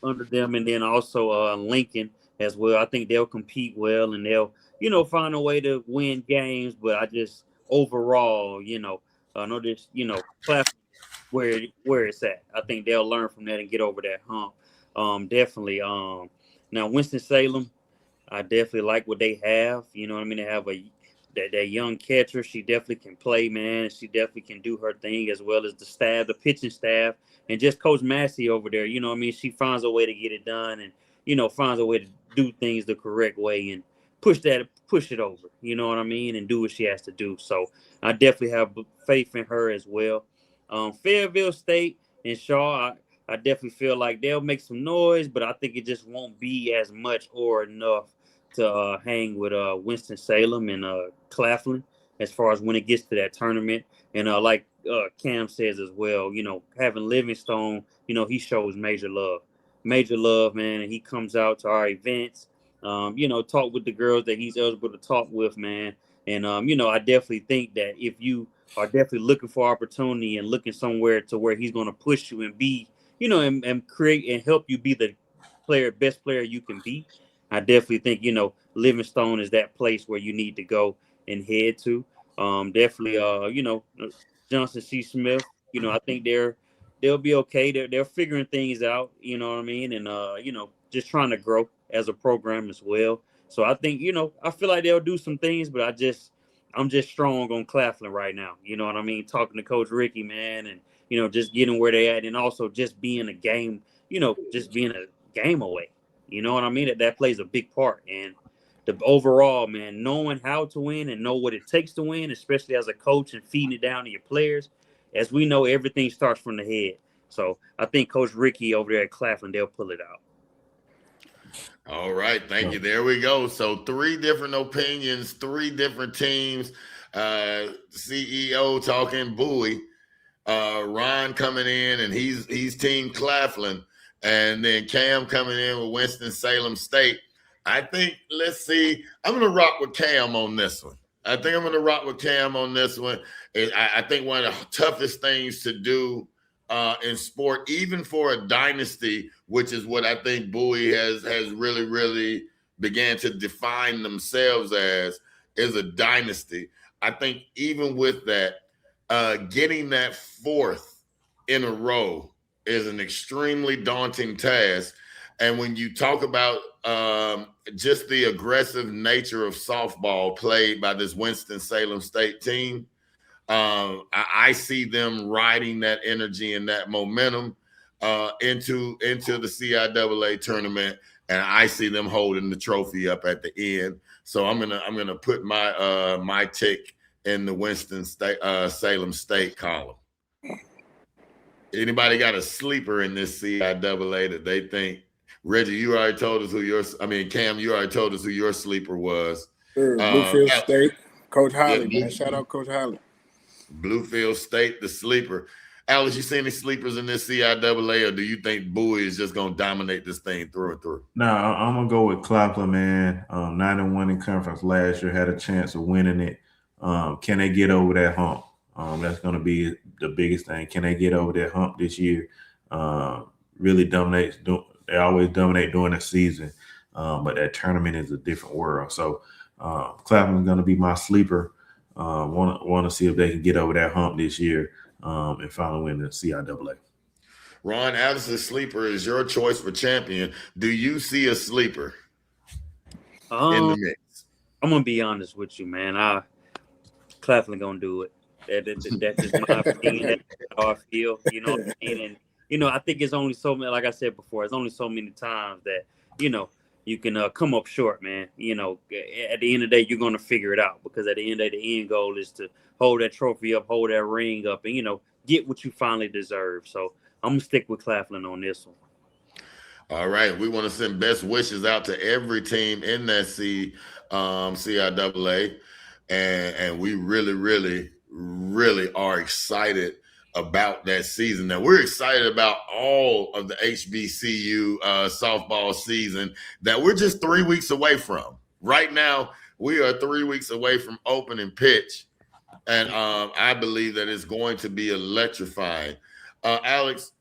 under them, and then also Lincoln as well. I think they'll compete well, and they'll find a way to win games. But I just overall, know this, where it's at. I think they'll learn from that and get over that hump. Definitely. Now Winston-Salem, I definitely like what they have. You know what I mean? They have that young catcher. She definitely can play, man. She definitely can do her thing, as well as the pitching staff, and just Coach Massey over there. You know what I mean? She finds a way to get it done, and finds a way to do things the correct way and push it over. You know what I mean? And do what she has to do. So I definitely have faith in her as well. Fayetteville State and Shaw, I definitely feel like they'll make some noise, but I think it just won't be as much or enough to hang with Winston-Salem and Claflin as far as when it gets to that tournament. And like Cam says as well, having Livingstone, he shows major love, man. And he comes out to our events, talk with the girls that he's eligible to talk with, man. And, I definitely think that if you are definitely looking for opportunity and looking somewhere to where he's going to push you and be, and create and help you be the best player you can be, I definitely think, Livingstone is that place where you need to go and head to. Definitely, Johnson C. Smith, I think they'll be okay. They're figuring things out, you know what I mean? And, just trying to grow as a program as well. So I think, I feel like they'll do some things, but I'm just strong on Claflin right now. You know what I mean? Talking to Coach Ricky, man, and, just getting where they at, and also just being a game, just being a game away. You know what I mean? That plays a big part. And the overall, man, knowing how to win and know what it takes to win, especially as a coach and feeding it down to your players. As we know, everything starts from the head. So I think Coach Ricky over there at Claflin, they'll pull it out. All right. Thank you. There we go. So 3 different opinions, 3 different teams. CEO talking Bowie. Ron coming in, and he's team Claflin. And then Cam coming in with Winston-Salem State. I think, let's see, I'm going to rock with Cam on this one. I think one of the toughest things to do in sport, even for a dynasty, which is what I think Bowie has really, really began to define themselves as, is a dynasty. I think even with that, getting that 4th in a row is an extremely daunting task. And when you talk about just the aggressive nature of softball played by this Winston-Salem State team, I see them riding that energy and that momentum into the CIAA tournament, and I see them holding the trophy up at the end. So I'm gonna put my tick in the Winston-Salem State column. Anybody got a sleeper in this CIAA that they think? Reggie, you already told us Cam, you already told us who your sleeper was. Sure. Bluefield State, Coach Hollins, man. Shout out Coach Hollins. Bluefield State, the sleeper. Alex, you see any sleepers in this CIAA, or do you think Bowie is just going to dominate this thing through and through? No, I'm going to go with Claflin, man. 9-1 in conference last year, had a chance of winning it. Can they get over that hump? That's going to be the biggest thing. Can they get over that hump this year? Really dominate. They always dominate during the season, but that tournament is a different world. So Claflin's going to be my sleeper. Want to see if they can get over that hump this year and finally win the CIAA. Ron, Alice's sleeper is your choice for champion. Do you see a sleeper in the mix? I'm gonna be honest with you, man. Claflin gonna do it. That's just my opinion. That's how I feel. You know what I mean? And I think it's only so many. Like I said before, it's only so many times that you can come up short, man. At the end of the day, you're gonna figure it out, because at the end of the day, the end goal is to hold that trophy up, hold that ring up, and get what you finally deserve. So I'm gonna stick with Claflin on this one. All right, we want to send best wishes out to every team in that CIAA, and we really, really, really are excited about that season. Now, we're excited about all of the HBCU softball season that we're just 3 weeks away from. Right now, we are 3 weeks away from opening pitch, and I believe that it's going to be electrifying. Alex,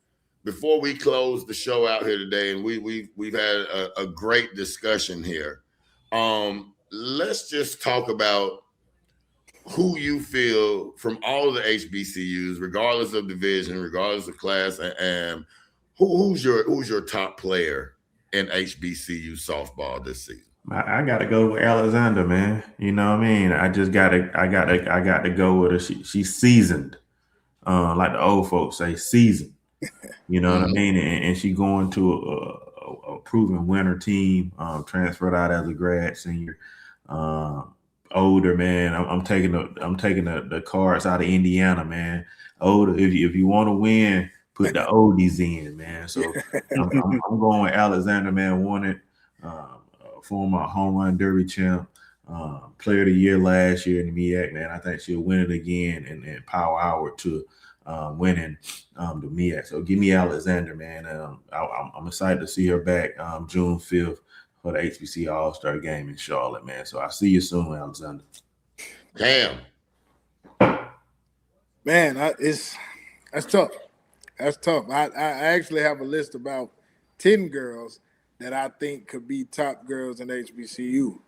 before we close the show out here today, and we've had a great discussion here, let's just talk about who you feel from all of the HBCUs, regardless of division, regardless of class, and who's your top player in HBCU softball this season? I got to go with Alexander, man. You know what I mean? I got to go with her. She's seasoned, like the old folks say, seasoned. You know what I mean? And she going to a proven winner team, transferred out as a grad senior. Older, man. I'm taking the cards out of Indiana, man. Older. If you want to win, put the oldies in, man. So I'm going with Alexander, man. Won it, former home run derby champ, player of the year last year in the MEAC, man. I think she'll win it again and power hour to winning the MEAC. So give me Alexander, man. I'm excited to see her back June 5th. For the HBC All-Star game in Charlotte, man. So I'll see you soon, Alexander. Damn. Man, that's tough. That's tough. I actually have a list about 10 girls that I think could be top girls in HBCU.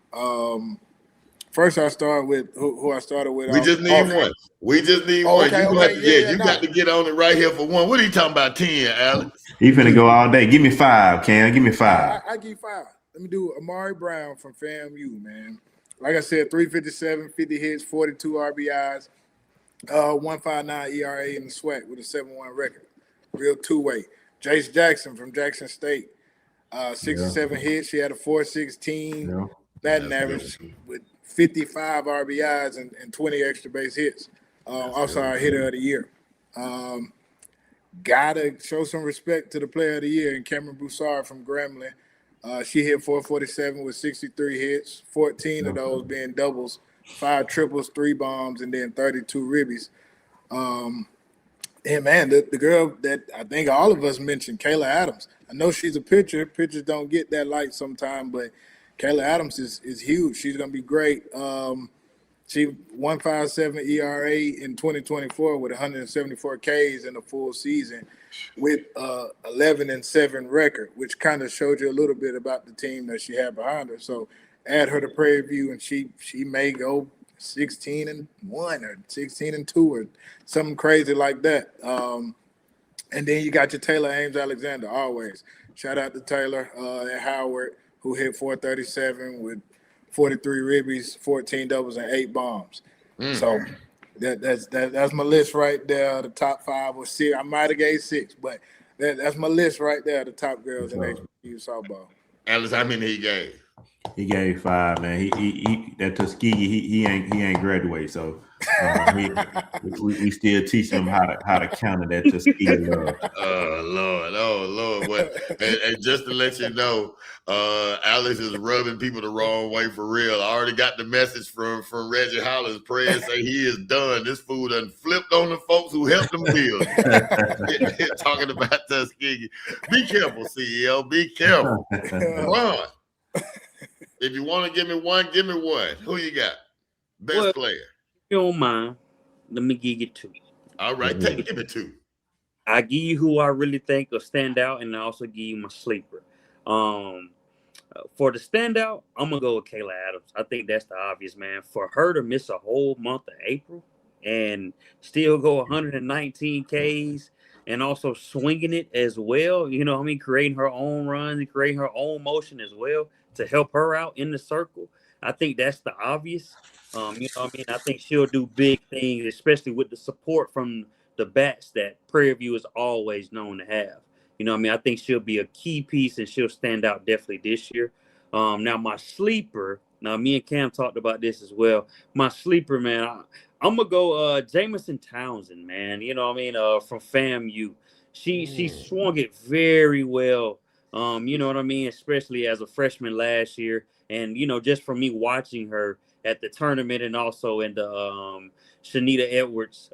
First, I start with who I started with. We just need one. We just need one. Okay, you got to get on it right here for one. What are you talking about, 10, Alex? He finna go all day. Give me 5, Cam. Give me 5. I give you 5. Let me do Amari Brown from FAMU, man. Like I said, 357, 50 hits, 42 RBIs, 1.59 ERA in the SWAC with a 7-1 record. Real two-way. Jace Jackson from Jackson State, 67 hits. She had a 4.16 batting average with 55 RBIs and 20 extra base hits. Also, hitter of the year. Gotta show some respect to the player of the year, and Cameron Broussard from Grambling. She hit 447 with 63 hits, 14 of those being doubles, 5 triples, 3 bombs, and then 32 ribbies. And man, the girl that I think all of us mentioned, Kayla Adams. I know she's a pitcher. Pitchers don't get that light sometimes, but Kayla Adams is huge. She's gonna be great. She 1.57 ERA in 2024 with 174 Ks in a full season with 11-7 record, which kind of showed you a little bit about the team that she had behind her. So add her to Prairie View, and she may go 16-1 or 16-2 or something crazy like that. And then you got your Taylor Ames Alexander always. Shout out to Taylor at Howard, who hit 437 with 43 ribbies, 14 doubles, and 8 bombs. So that's my list right there. The top 5 or 6. I might have gave 6, but that's my list right there. The top girls in HBCU softball. Alice, how many he gave? He gave 5, man. He that Tuskegee, he ain't graduated, so We still teach them how to counter that Tuskegee love. Oh Lord! And just to let you know, Alex is rubbing people the wrong way for real. I already got the message from Reggie Hollins. Prayer say he is done. This fool done flipped on the folks who helped him build. Talking about Tuskegee. Be careful, CEO. Be careful. Ron, if you want to give me one, give me one. Who you got? Best player. If you don't mind, let me give you two. All right, give me two. I give you who I really think will stand out, and I also give you my sleeper. For the standout, I'm gonna go with Kayla Adams. I think that's the obvious, man. For her to miss a whole month of April and still go 119 Ks and also swinging it as well, you know what I mean, creating her own runs and creating her own motion as well to help her out in the circle. I think that's the obvious. You know what I mean? I think she'll do big things, especially with the support from the bats that Prairie View is always known to have. You know what I mean? I think she'll be a key piece and she'll stand out definitely this year. Now, my sleeper, now me and Cam talked about this as well. My sleeper, man, I'm going to go Jamison Townsend, man. You know what I mean? From FAMU. She swung it very well. You know what I mean? Especially as a freshman last year. And, you know, just from me watching her at the tournament and also in the Shanita Edwards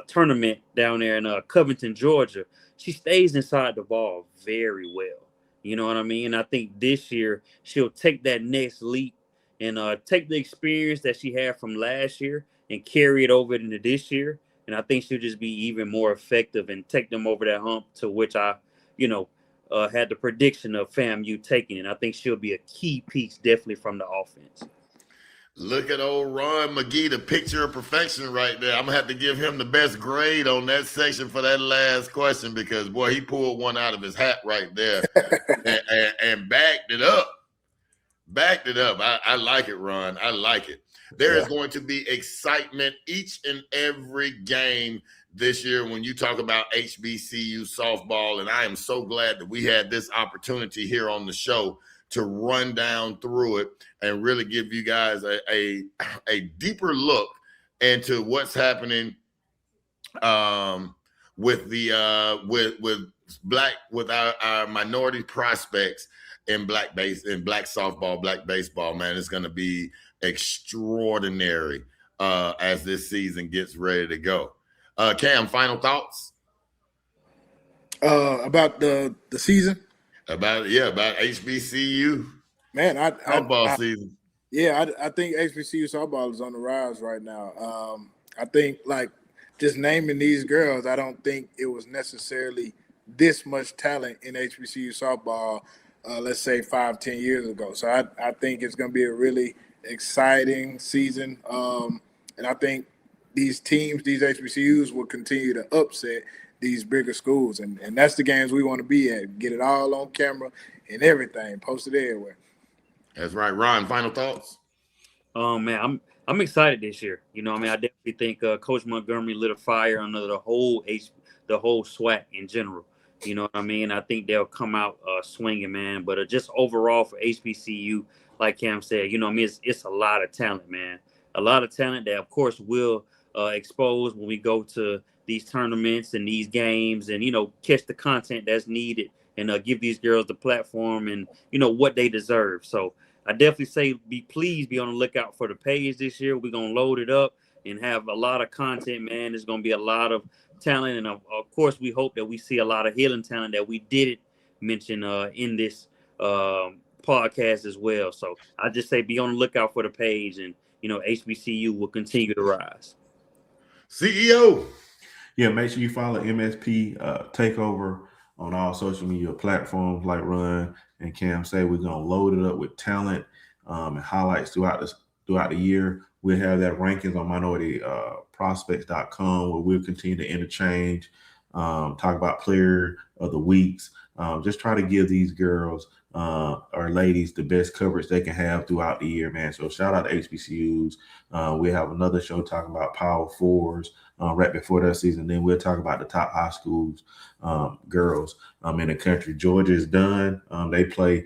tournament down there in Covington, Georgia, she stays inside the ball very well. You know what I mean? I think this year she'll take that next leap and take the experience that she had from last year and carry it over into this year. And I think she'll just be even more effective and take them over that hump, to which I, you know, had the prediction of FAMU taking it. I think she'll be a key piece definitely from the offense. Look at old Ron McGhee, the picture of perfection right there. I'm going to have to give him the best grade on that section for that last question because, boy, he pulled one out of his hat right there and backed it up. Backed it up. I like it, Ron. I like it. There is going to be excitement each and every game this year when you talk about HBCU softball, and I am so glad that we had this opportunity here on the show to run down through it and really give you guys a deeper look into what's happening with our minority prospects in black softball, black baseball. Man, it's going to be extraordinary as this season gets ready to go. Cam, final thoughts about the season. About HBCU. Man, softball season. Yeah, I think HBCU softball is on the rise right now. I think like just naming these girls, I don't think it was necessarily this much talent in HBCU softball, let's say 5-10 years ago. So I think it's going to be a really exciting season. And I think these teams, these HBCUs will continue to upset these bigger schools. And that's the games we want to be at. Get it all on camera and everything, posted everywhere. That's right. Ron, final thoughts? Man, I'm excited this year. You know what I mean? I definitely think Coach Montgomery lit a fire under the whole SWAC in general. You know what I mean? I think they'll come out swinging, man. But just overall for HBCU, like Cam said, you know what I mean? It's a lot of talent, man. A lot of talent that, of course, will expose when we go to these tournaments and these games and, you know, catch the content that's needed and give these girls the platform and, you know, what they deserve. So I definitely say be on the lookout for the page this year. We're going to load it up and have a lot of content, man. There's going to be a lot of talent. And, of course, we hope that we see a lot of healing talent that we didn't mention in this podcast as well. So I just say be on the lookout for the page and, you know, HBCU will continue to rise. CEO. Yeah, make sure you follow MSP Takeover on all social media platforms. Like Ron and Cam say, we're going to load it up with talent and highlights throughout the year. We'll have that rankings on minorityprospects.com where we'll continue to interchange, talk about player of the weeks, just try to give these girls or ladies the best coverage they can have throughout the year, man. So shout out to HBCUs. We have another show talking about Power Fours right before that season. Then we'll talk about the top high schools, girls in the country. Georgia is done. They play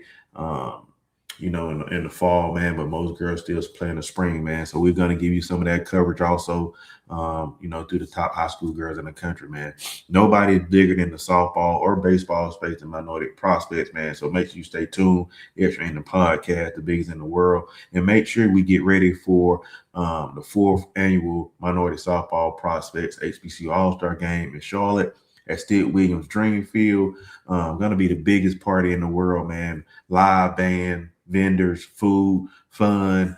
in the fall, man, but most girls still play in the spring, man. So we're going to give you some of that coverage also, through the top high school girls in the country, man. Nobody is bigger than the softball or baseball space than minority prospects, man. So make sure you stay tuned. Extra Innings Podcast, the biggest in the world. And make sure we get ready for the 4th annual Minority Softball Prospects HBCU All-Star Game in Charlotte at Stitt Williams Dream Field. Going to be the biggest party in the world, man. Live band, vendors, food, fun,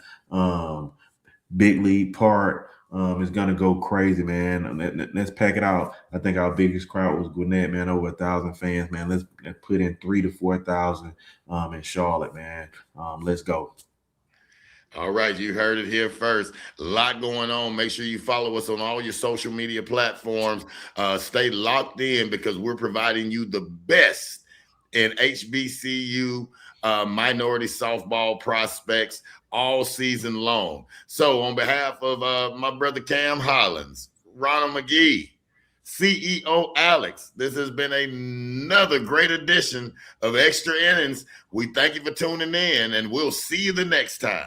big league part. It's going to go crazy, man. Let's pack it out. I think our biggest crowd was Gwinnett, man, over 1,000 fans, man. Let's put in 3,000 to 4,000 in Charlotte, man. Let's go. All right, you heard it here first. A lot going on. Make sure you follow us on all your social media platforms. Stay locked in because we're providing you the best in HBCU minority softball prospects all season long. So on behalf of my brother Cam Hollins, Ronald McGhee, CEO Alex, this has been another great edition of Extra Innings. We thank you for tuning in, and we'll see you the next time.